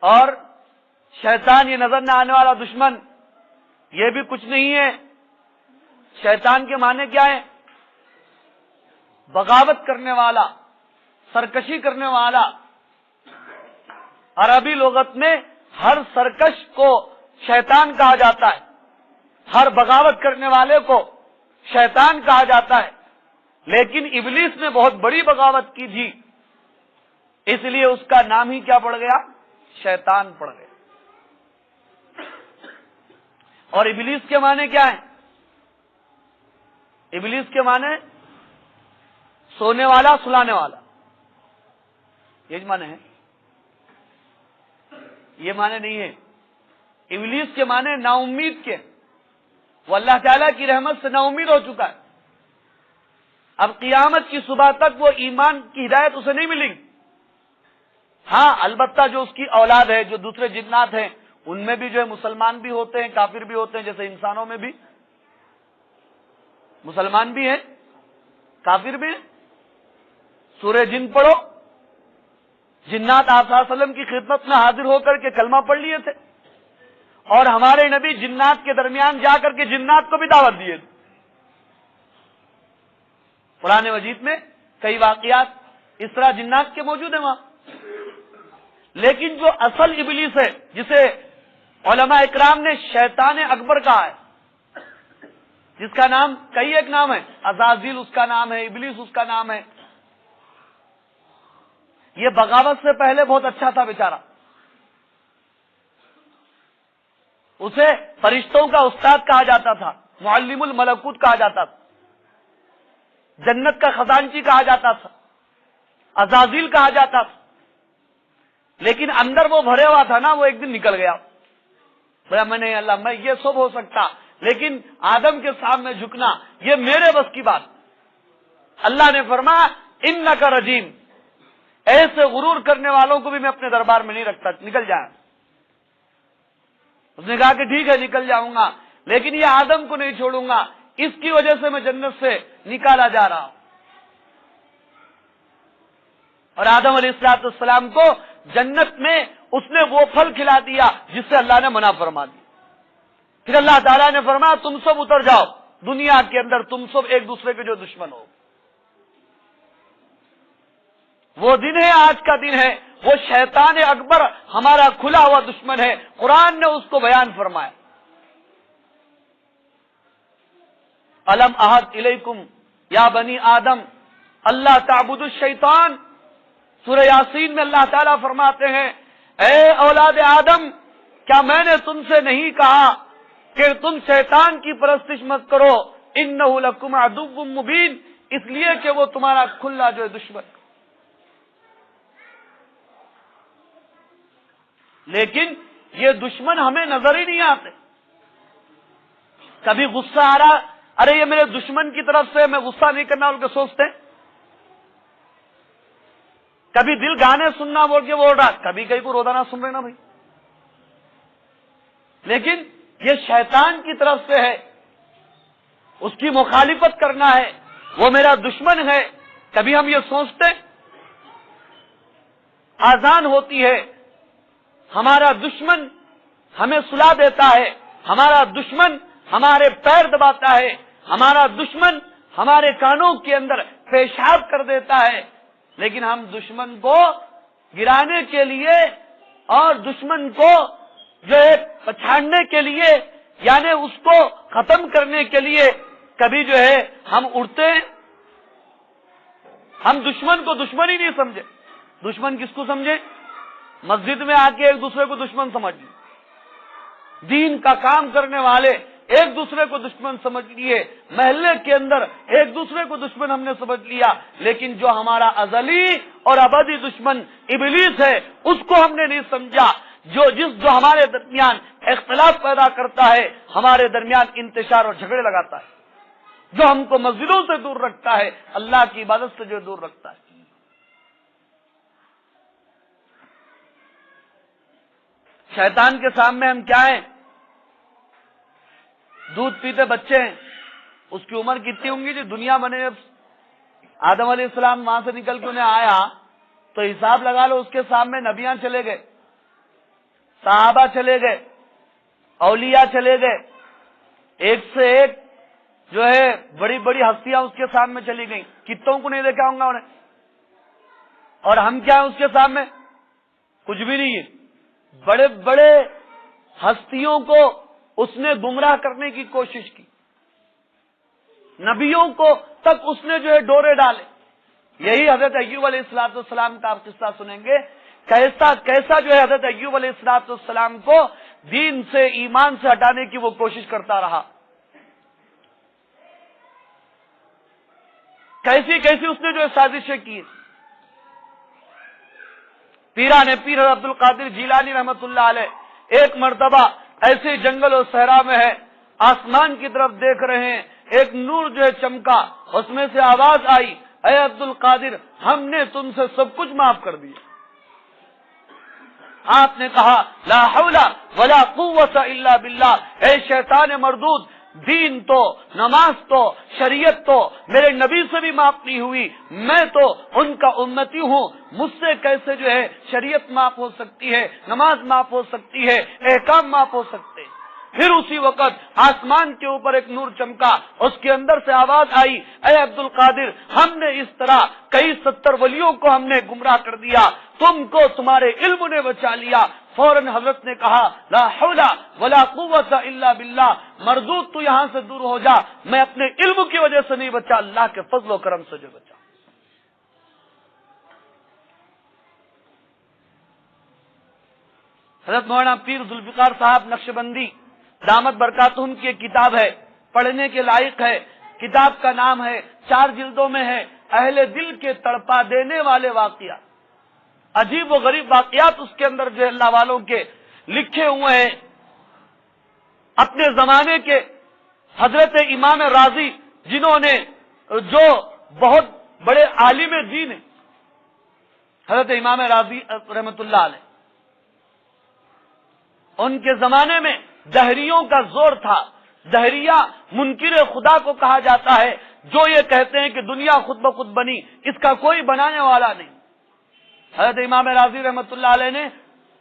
اور شیطان یہ نظر نہ آنے والا دشمن یہ بھی کچھ نہیں ہے۔ شیطان کے معنی کیا ہے؟ بغاوت کرنے والا، سرکشی کرنے والا۔ عربی لغت میں ہر سرکش کو شیطان کہا جاتا ہے، ہر بغاوت کرنے والے کو شیطان کہا جاتا ہے، لیکن ابلیس نے بہت بڑی بغاوت کی تھی، اس لیے اس کا نام ہی کیا پڑ گیا؟ شیطان پڑ گیا۔ اور ابلیس کے معنی کیا ہے؟ ابلیس کے معنی سونے والا، سلانے والا، یہ معنی ہے، یہ معنی نہیں ہے۔ ابلیس کے معنی نا امید کے، وہ اللہ تعالیٰ کی رحمت سے نا امید ہو چکا ہے۔ اب قیامت کی صبح تک وہ ایمان کی ہدایت اسے نہیں ملے گی۔ ہاں البتہ جو اس کی اولاد ہے، جو دوسرے جنات ہیں، ان میں بھی جو ہے مسلمان بھی ہوتے ہیں، کافر بھی ہوتے ہیں، جیسے انسانوں میں بھی مسلمان بھی ہیں، کافر بھی ہیں۔ سورہ جن پڑھو، جنات آپ صلی اللہ علیہ وسلم کی خدمت میں حاضر ہو کر کے کلمہ پڑھ لیے تھے، اور ہمارے نبی جنات کے درمیان جا کر کے جنات کو بھی دعوت دیے تھے۔ قرآن مجید میں کئی واقعات اس طرح جنات کے موجود ہیں وہاں۔ لیکن جو اصل ابلیس ہے، جسے علماء اکرام نے شیطان اکبر کہا ہے، جس کا نام کئی ایک نام ہے، عزازیل اس کا نام ہے، ابلیس اس کا نام ہے. یہ بغاوت سے پہلے بہت اچھا تھا بیچارہ، اسے فرشتوں کا استاد کہا جاتا تھا، معلم الملکوت کہا جاتا تھا، جنت کا خزانچی کہا جاتا تھا، عزازیل کہا جاتا تھا. لیکن اندر وہ بھرے ہوا تھا نا، وہ ایک دن نکل گیا. بھیا میں نہیں اللہ، میں یہ سب ہو سکتا، لیکن آدم کے سامنے جھکنا یہ میرے بس کی بات. اللہ نے فرمایا انک رجیم، ایسے غرور کرنے والوں کو بھی میں اپنے دربار میں نہیں رکھتا، نکل جائیں. اس نے کہا کہ ٹھیک ہے نکل جاؤں گا، لیکن یہ آدم کو نہیں چھوڑوں گا، اس کی وجہ سے میں جنت سے نکالا جا رہا ہوں. اور آدم علیہ السلام کو جنت میں اس نے وہ پھل کھلا دیا جس سے اللہ نے منع فرما دیا. پھر اللہ تعالیٰ نے فرمایا تم سب اتر جاؤ دنیا کے اندر، تم سب ایک دوسرے کے جو دشمن ہو. وہ دن ہے، آج کا دن ہے، وہ شیطان اکبر ہمارا کھلا ہوا دشمن ہے. قرآن نے اس کو بیان فرمایا. الم احد الیکم یا بنی آدم اللہ تعبدوا الشیطان. سورہ یاسین میں اللہ تعالیٰ فرماتے ہیں اے اولاد آدم، کیا میں نے تم سے نہیں کہا کہ تم شیطان کی پرستش مت کرو، انہ لکم عدو مبین، اس لیے کہ وہ تمہارا کھلا جو ہے دشمن. لیکن یہ دشمن ہمیں نظر ہی نہیں آتے. کبھی غصہ آ رہا، ارے یہ میرے دشمن کی طرف سے، میں غصہ نہیں کرنا بول کے سوچتے. کبھی دل گانے سننا بول کے وہ اڑا، کبھی کہیں کو روزانہ سن رہے نا بھائی. لیکن یہ شیطان کی طرف سے ہے، اس کی مخالفت کرنا ہے، وہ میرا دشمن ہے. کبھی ہم یہ سوچتے. اذان ہوتی ہے، ہمارا دشمن ہمیں سلا دیتا ہے، ہمارا دشمن ہمارے پیر دباتا ہے، ہمارا دشمن ہمارے کانوں کے اندر پیشاب کر دیتا ہے. لیکن ہم دشمن کو گرانے کے لیے اور دشمن کو جو ہے پچھاڑنے کے لیے، یعنی اس کو ختم کرنے کے لیے کبھی جو ہے ہم اڑتے ہیں. ہم دشمن کو دشمن ہی نہیں سمجھے. دشمن کس کو سمجھے؟ مسجد میں آ کے ایک دوسرے کو دشمن سمجھ لیے، دین کا کام کرنے والے ایک دوسرے کو دشمن سمجھ لیے، محلے کے اندر ایک دوسرے کو دشمن ہم نے سمجھ لیا. لیکن جو ہمارا ازلی اور ابدی دشمن ابلیس ہے اس کو ہم نے نہیں سمجھا، جو ہمارے درمیان اختلاف پیدا کرتا ہے، ہمارے درمیان انتشار اور جھگڑے لگاتا ہے، جو ہم کو مسجدوں سے دور رکھتا ہے، اللہ کی عبادت سے جو دور رکھتا ہے. شیطان کے سامنے ہم کیا ہیں؟ دودھ پیتے بچے ہیں. اس کی عمر کتنی ہوں گی جو دنیا بنے؟ آدم علیہ السلام وہاں سے نکل کے انہیں آیا تو حساب لگا لو، اس کے سامنے نبیاں چلے گئے، صحابہ چلے گئے، اولیاء چلے گئے، ایک سے ایک جو ہے بڑی بڑی ہستیاں اس کے سامنے چلی گئیں. کتوں کو نہیں دیکھا ہوں گا انہیں. اور ہم کیا ہیں اس کے سامنے؟ کچھ بھی نہیں ہے. بڑے بڑے ہستیوں کو اس نے گمراہ کرنے کی کوشش کی، نبیوں کو تک اس نے جو ہے ڈورے ڈالے. یہی حضرت ایوب علیہ السلام کا آپ قصہ سنیں گے، کیسا جو ہے حضرت ایوب علیہ السلام کو دین سے، ایمان سے ہٹانے کی وہ کوشش کرتا رہا. کیسی کیسی اس نے جو ہے سازشیں کی. پیران پیر عبد القادر جیلانی رحمت اللہ علیہ ایک مرتبہ ایسے جنگل اور صحرا میں ہے، آسمان کی طرف دیکھ رہے ہیں، ایک نور جو ہے چمکا، اس میں سے آواز آئی اے عبد القادر ہم نے تم سے سب کچھ معاف کر دیا. آپ نے کہا لا حول ولا قوت الا باللہ. اے شیطان مردود، دین تو، نماز تو، شریعت تو میرے نبی سے بھی معاف نہیں ہوئی، میں تو ان کا امتی ہوں، مجھ سے کیسے جو ہے شریعت معاف ہو سکتی ہے، نماز معاف ہو سکتی ہے، احکام معاف ہو سکتے ہیں. پھر اسی وقت آسمان کے اوپر ایک نور چمکا، اس کے اندر سے آواز آئی، اے عبد القادر، ہم نے اس طرح کئی 70 ولیوں کو ہم نے گمراہ کر دیا، تم کو تمہارے علم نے بچا لیا۔ فوراً حضرت نے کہا لا حول ولا قوت الا باللہ، مردود تو یہاں سے دور ہو جا، میں اپنے علم کی وجہ سے نہیں بچا، اللہ کے فضل و کرم سے جو بچا۔ حضرت مولانا پیر ذوالفقار صاحب نقشبندی دامت برکاتہم کی ایک کتاب ہے، پڑھنے کے لائق ہے۔ کتاب کا نام ہے، 4 جلدوں میں ہے، اہل دل کے تڑپا دینے والے واقعات۔ عجیب و غریب واقعات اس کے اندر جو اللہ والوں کے لکھے ہوئے ہیں۔ اپنے زمانے کے حضرت امام راضی، جنہوں نے جو بہت بڑے عالم دین ہیں، حضرت امام راضی رحمت اللہ علیہ، ان کے زمانے میں دہریوں کا زور تھا۔ دہریہ منکر خدا کو کہا جاتا ہے، جو یہ کہتے ہیں کہ دنیا خود بخود بنی، اس کا کوئی بنانے والا نہیں۔ حضرت امام راضی رحمت اللہ علیہ نے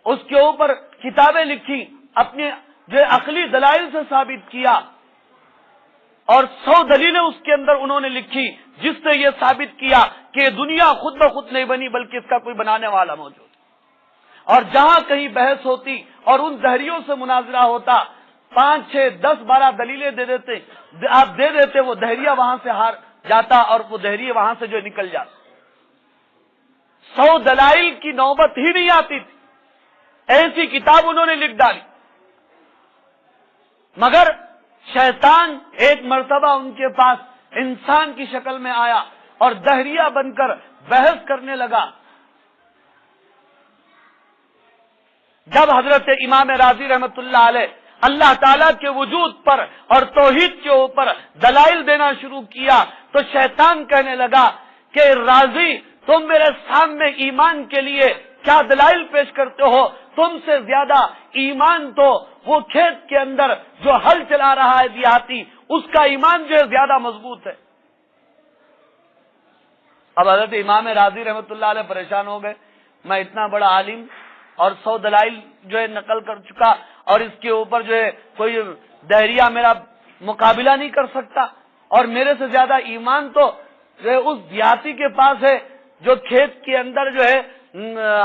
اس کے اوپر کتابیں لکھی، اپنے جو عقلی دلائل سے ثابت کیا، اور 100 دلیلیں اس کے اندر انہوں نے لکھی جس سے یہ ثابت کیا کہ دنیا خود بخود نہیں بنی بلکہ اس کا کوئی بنانے والا موجود۔ اور جہاں کہیں بحث ہوتی اور ان دہریوں سے مناظرہ ہوتا، 5, 6, 10, 12 دلیلیں آپ دے دیتے، وہ دہریہ وہاں سے ہار جاتا اور وہ دہریہ وہاں سے جو نکل جاتا۔ 100 دلائل کی نوبت ہی نہیں آتی تھی، ایسی کتاب انہوں نے لکھ ڈالی۔ مگر شیطان ایک مرتبہ ان کے پاس انسان کی شکل میں آیا اور دہریہ بن کر بحث کرنے لگا۔ جب حضرت امام راضی رحمت اللہ علیہ اللہ تعالیٰ کے وجود پر اور توحید کے اوپر دلائل دینا شروع کیا تو شیطان کہنے لگا کہ راضی، تم میرے سامنے ایمان کے لیے کیا دلائل پیش کرتے ہو؟ تم سے زیادہ ایمان تو وہ کھیت کے اندر جو ہل چلا رہا ہے دیہاتی، اس کا ایمان جو ہے زیادہ مضبوط ہے۔ اب حضرت امام راضی رحمت اللہ علیہ پریشان ہو گئے، میں اتنا بڑا عالم اور 100 دلائل جو ہے نقل کر چکا، اور اس کے اوپر جو ہے کوئی دہریہ میرا مقابلہ نہیں کر سکتا، اور میرے سے زیادہ ایمان تو جو ہے اس دیہاتی کے پاس ہے جو کھیت کے اندر جو ہے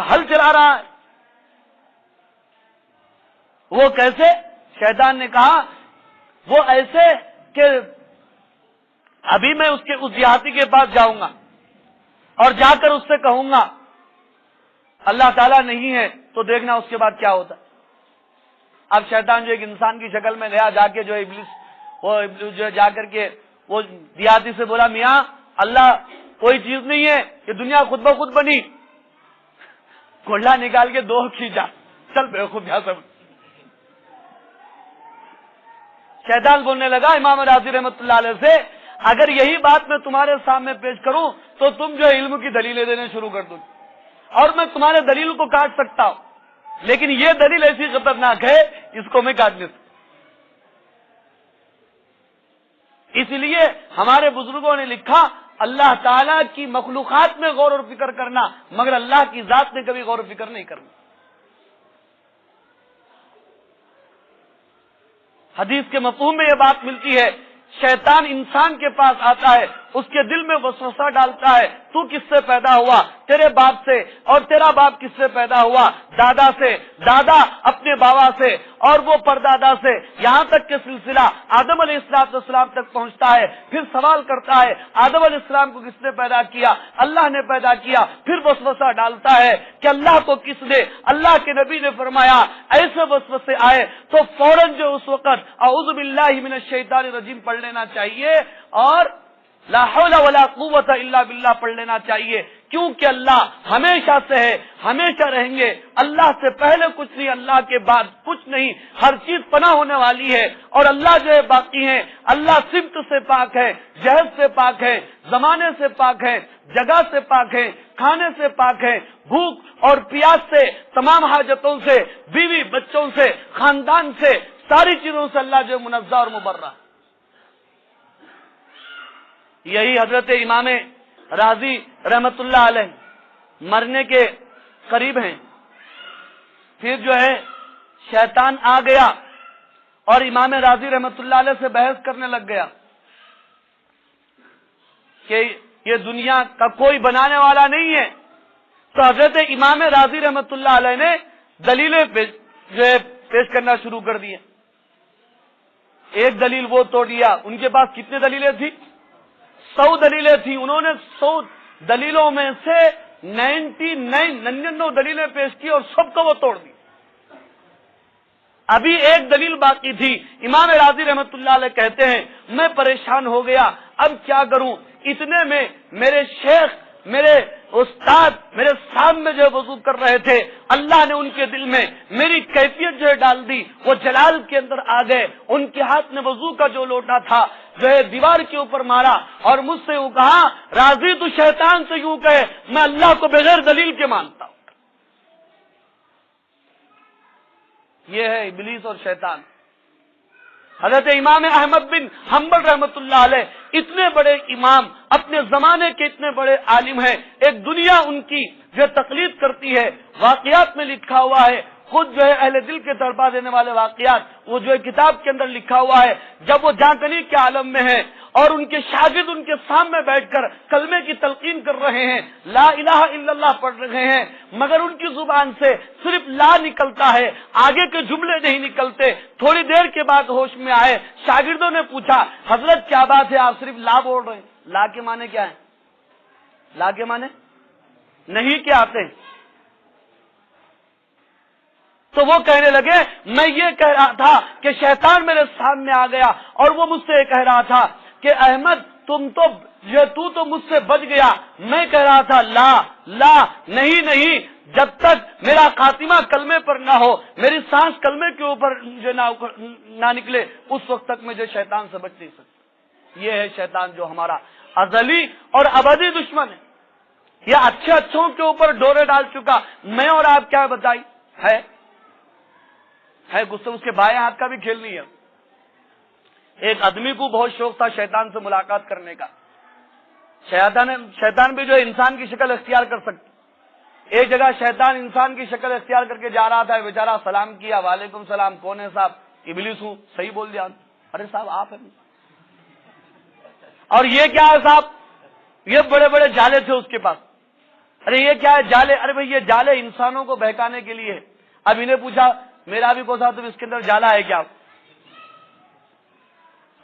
ہل چلا رہا ہے۔ وہ کیسے؟ شیطان نے کہا وہ ایسے کہ ابھی میں اس دیہاتی کے پاس جاؤں گا اور جا کر اس سے کہوں گا اللہ تعالیٰ نہیں ہے، تو دیکھنا اس کے بعد کیا ہوتا۔ اب شیطان جو ایک انسان کی شکل میں گیا، جا کے جو ابلیس وہ جو جا کر کے وہ دیہاتی سے بولا میاں اللہ کوئی چیز نہیں ہے، یہ دنیا خود بخود بنی۔ کھلا نکال کے 2 کھینچا، چل بیوقوف یہاں سب۔ شیطان بولنے لگا امام راضی رحمت اللہ علیہ سے، اگر یہی بات میں تمہارے سامنے پیش کروں تو تم جو علم کی دلیلیں دینے شروع کر دو، اور میں تمہارے دلیل کو کاٹ سکتا ہوں، لیکن یہ دلیل ایسی خطرناک ہے اس کو میں کاٹ نہیں سکتا۔ اس لیے ہمارے بزرگوں نے لکھا اللہ تعالیٰ کی مخلوقات میں غور و فکر کرنا، مگر اللہ کی ذات میں کبھی غور و فکر نہیں کرنا۔ حدیث کے مفہوم میں یہ بات ملتی ہے، شیطان انسان کے پاس آتا ہے، اس کے دل میں وسوسہ ڈالتا ہے، تو کس سے پیدا ہوا؟ تیرے باپ سے، اور تیرا باپ کس سے پیدا ہوا؟ دادا سے، دادا اپنے بابا سے، اور وہ پردادا سے، یہاں تک کہ سلسلہ آدم علیہ السلام تک پہنچتا ہے۔ پھر سوال کرتا ہے آدم علیہ السلام کو کس نے پیدا کیا؟ اللہ نے پیدا کیا۔ پھر وسوسہ ڈالتا ہے کہ اللہ کو کس نے؟ اللہ کے نبی نے فرمایا۔ ایسے وسوسے آئے تو فوراً جو اس وقت اعوذ باللہ من الشیطان الرجیم پڑھ لینا چاہیے اور لا حول ولا قوت الا باللہ پڑھ لینا چاہیے، کیونکہ اللہ ہمیشہ سے ہے، ہمیشہ رہیں گے، اللہ سے پہلے کچھ نہیں، اللہ کے بعد کچھ نہیں، ہر چیز پناہ ہونے والی ہے، اور اللہ جو ہے باقی ہے۔ اللہ صفت سے پاک ہے، جہد سے پاک ہے، زمانے سے پاک ہے، جگہ سے پاک ہے، کھانے سے پاک ہے، بھوک اور پیاس سے، تمام حاجتوں سے، بیوی بچوں سے، خاندان سے، ساری چیزوں سے اللہ جو منزہ اور مبرہ ہے۔ یہی حضرت امام راضی رحمت اللہ علیہ مرنے کے قریب ہیں، پھر جو ہے شیطان آ گیا اور امام راضی رحمت اللہ علیہ سے بحث کرنے لگ گیا کہ یہ دنیا کا کوئی بنانے والا نہیں ہے. تو حضرت امام راضی رحمت اللہ علیہ نے دلیلیں پیش کرنا شروع کر دی. ایک دلیل وہ توڑ دیا. ان کے پاس کتنے دلیلیں تھی؟ 100 دلیلیں تھیں. انہوں نے 100 دلیلوں میں سے 99 دلیلیں پیش کی اور سب کو وہ توڑ دی. ابھی ایک دلیل باقی تھی. امام راضی رحمت اللہ علیہ کہتے ہیں میں پریشان ہو گیا, اب کیا کروں؟ اتنے میں میرے شیخ, میرے استاد میرے سامنے جو وضو کر رہے تھے, اللہ نے ان کے دل میں میری کیفیت جو ہے ڈال دی. وہ جلال کے اندر آ گئے. ان کے ہاتھ میں وضو کا جو لوٹا تھا جو ہے دیوار کے اوپر مارا اور مجھ سے یوں کہا, راضی تو شیطان سے یوں کہے میں اللہ کو بغیر دلیل کے مانتا ہوں. یہ ہے ابلیس اور شیطان. حضرت امام احمد بن حنبل رحمت اللہ علیہ اتنے بڑے امام, اپنے زمانے کے اتنے بڑے عالم ہیں. ایک دنیا ان کی جو تقلید کرتی ہے. واقعات میں لکھا ہوا ہے, خود جو ہے اہل دل کے تڑپا دینے والے واقعات وہ جو ہے کتاب کے اندر لکھا ہوا ہے. جب وہ جانکنی کے عالم میں ہیں اور ان کے شاگرد ان کے سامنے بیٹھ کر کلمے کی تلقین کر رہے ہیں, لا الہ الا اللہ پڑھ رہے ہیں, مگر ان کی زبان سے صرف لا نکلتا ہے, آگے کے جملے نہیں نکلتے. تھوڑی دیر کے بعد ہوش میں آئے. شاگردوں نے پوچھا حضرت کیا بات ہے, آپ صرف لا بول رہے ہیں؟ لا کے معنی کیا ہے؟ لا کے معنی نہیں کیا آتے. تو وہ کہنے لگے میں یہ کہہ رہا تھا کہ شیطان میرے سامنے آ گیا اور وہ مجھ سے کہہ رہا تھا کہ احمد تو مجھ سے بچ گیا. میں کہہ رہا تھا لا لا نہیں, جب تک میرا خاتمہ کلمے پر نہ ہو, میری سانس کلمے کے اوپر جو نہ نکلے, اس وقت تک میں جو شیطان سے بچ نہیں سکتا. یہ ہے شیطان جو ہمارا ازلی اور ابدی دشمن ہے. یہ اچھوں کے اوپر ڈورے ڈال چکا. میں اور آپ کیا بتائی ہے غصہ, اس کے بائیں ہاتھ کا بھی کھیل نہیں ہے. ایک آدمی کو بہت شوق تھا شیطان سے ملاقات کرنے کا. شیطان بھی جو ہے انسان کی شکل اختیار کر سکتا. ایک جگہ شیطان انسان کی شکل اختیار کر کے جا رہا تھا. بیچارہ سلام کیا, وعلیکم السلام, کون ہے صاحب؟ ابلیس ہوں. صحیح بول دیا. ارے صاحب آپ ہیں. اور یہ کیا ہے صاحب؟ یہ بڑے بڑے جالے تھے اس کے پاس. ارے یہ کیا ہے؟ جالے. ارے بھائی یہ جالے انسانوں کو بہکانے کے لیے. اب انہیں پوچھا میرا بھی کوسا تم اس کے اندر جالا ہے کیا؟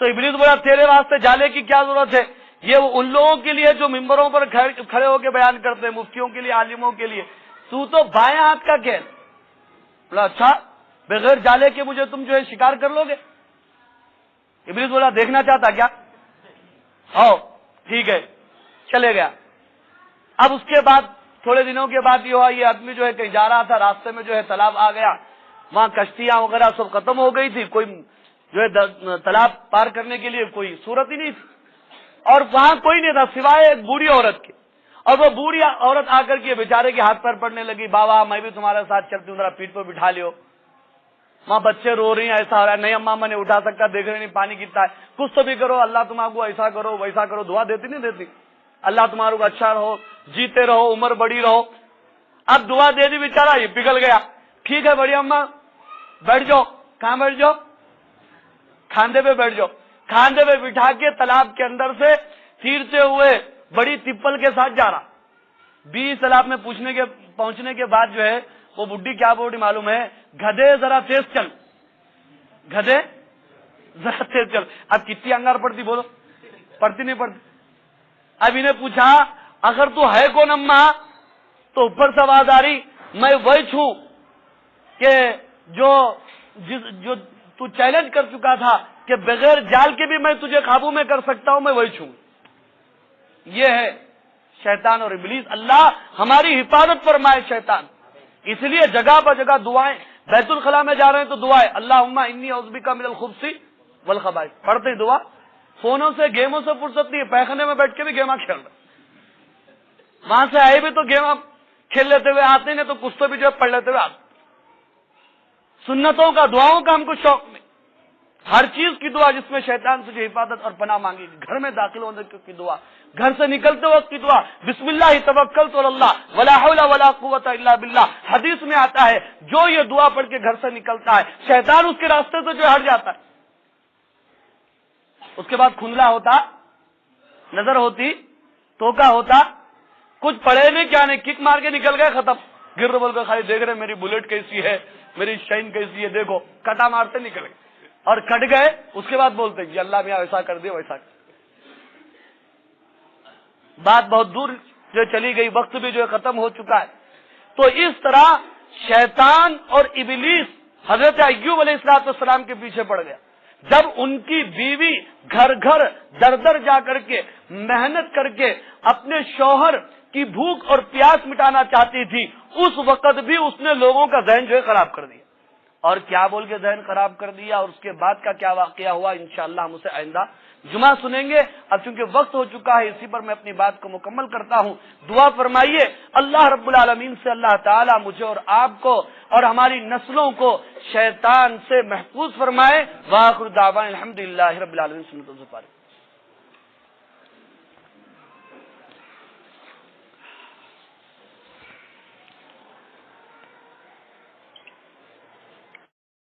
تو ابلیس بولا تیرے واسطے جالے کی کیا ضرورت ہے؟ یہ ان لوگوں کے لیے جو ممبروں پر کھڑے ہو کے بیان کرتے ہیں, مفتیوں کے لیے, عالموں کے لیے. تو بائیں ہاتھ کا کھیل. بولا اچھا بغیر جالے کے مجھے تم جو ہے شکار کر لو گے؟ ابلیس بولا دیکھنا چاہتا کیا؟ ٹھیک ہے, چلے گیا. اب اس کے بعد تھوڑے دنوں کے بعد یہ ہوا, یہ آدمی جو ہے کہیں جا رہا تھا, راستے میں جو ہے تالاب آ گیا. وہاں کشتیاں وغیرہ سب ختم ہو گئی تھی, کوئی جو ہے تالاب پار کرنے کے لیے کوئی صورت ہی نہیں تھی, اور وہاں کوئی نہیں تھا سوائے ایک بوڑھی عورت کے. اور وہ بوڑھی عورت آ کر کے بیچارے کے ہاتھ پیر پڑنے لگی, بابا میں بھی تمہارے ساتھ چلتی ہوں, ذرا پیٹ پہ بٹھا لیو. وہاں بچے رو رہی ہیں, ایسا ہو رہا ہے, نہیں اماں میں نے اٹھا سکتا, دیکھ رہے نہیں پانی کتنا ہے, کچھ تو بھی کرو, اللہ تمہارے کو ایسا کرو ویسا کرو. دعا دیتی نہیں دیتی, اللہ تمہارے کو اچھا رہو, جیتے رہو, عمر بڑی رہو. اب دعا دے دی, بیچارہ یہ پگھل گیا. ٹھیک ہے بڑی اماں بیٹھ جاؤ. کہاں بیٹھ جاؤ؟ کھاندے پہ بیٹھ جاؤ. کھاندے پہ بٹھا کے تالاب کے اندر سے تیرتے ہوئے بڑی تپل کے ساتھ جا رہا. 20 تالاب میں پہنچنے کے بعد جو ہے وہ بڈھی کیا بولی معلوم ہے, گدھے ذرا تیز چل, گدھے ذرا تیز چل. اب کتنی انگار پڑتی بولو؟ پڑتی نہیں پڑتی. اب انہیں پوچھا اگر تو ہے کون اماں؟ تو اوپر سے آواز آ رہی, میں وہی چھوں کہ جو تو چیلنج کر چکا تھا کہ بغیر جال کے بھی میں تجھے قابو میں کر سکتا ہوں, میں وہی چھوں. یہ ہے شیطان اور ابلیس. اللہ ہماری حفاظت فرمائے شیطان. اس لیے جگہ پر جگہ دعائیں, بیت الخلاء میں جا رہے ہیں تو دعائیں, اللہم انی اعوذ بک من الخبث والخبائث پڑھتے دعا. فونوں سے گیموں سے فرصت نہیں ہے, پیخانے میں بیٹھ کے بھی گیما کھیل رہے, وہاں سے آئے بھی تو گیما کھیل لیتے ہوئے آتے نہیں, تو کچھ تو بھی جو پڑھ لیتے ہوئے آتے. سنتوں کا, دعاؤں کا ہم کو شوق نہیں. ہر چیز کی دعا جس میں شیطان سے جو حفاظت اور پناہ مانگی، گھر میں داخل ہونے کی دعا، گھر سے نکلتے وقت کی دعا، بسم اللہ توکلت علی اللہ ولا حول ولا قوت الا باللہ۔ حدیث میں آتا ہے جو یہ دعا پڑھ کے گھر سے نکلتا ہے شیطان اس کے راستے سے جو ہٹ جاتا ہے۔ اس کے بعد کھندلا ہوتا، نظر ہوتی، توکا ہوتا، کچھ پڑھے نہیں کیا نہیں، کک مار کے نکل گئے، ختم۔ گر بول کر خالی دیکھ رہے میری بلٹ کیسی ہے، میری شائن کیسی ہے، دیکھو کٹا مارتے نکل گئے اور کٹ گئے۔ اس کے بعد بولتے جی اللہ میاں ایسا کر دے ویسا کر۔ بات بہت دور جو چلی گئی، وقت بھی جو ختم ہو چکا ہے۔ تو اس طرح شیطان اور ابلیس حضرت ایوب علیہ السلام کے پیچھے پڑ گیا۔ جب ان کی بیوی گھر گھر در در جا کر کے محنت کر کے اپنے شوہر کی بھوک اور پیاس مٹانا چاہتی تھی، اس وقت بھی اس نے لوگوں کا ذہن جو ہے خراب کر دیا۔ اور کیا بول کے ذہن خراب کر دیا اور اس کے بعد کا کیا واقعہ ہوا، انشاءاللہ ہم اسے آئندہ جمعہ سنیں گے۔ اب چونکہ وقت ہو چکا ہے، اسی پر میں اپنی بات کو مکمل کرتا ہوں۔ دعا فرمائیے اللہ رب العالمین سے اللہ تعالیٰ مجھے اور آپ کو اور ہماری نسلوں کو شیطان سے محفوظ فرمائے۔ وآخر دعوانا الحمدللہ رب العالمین۔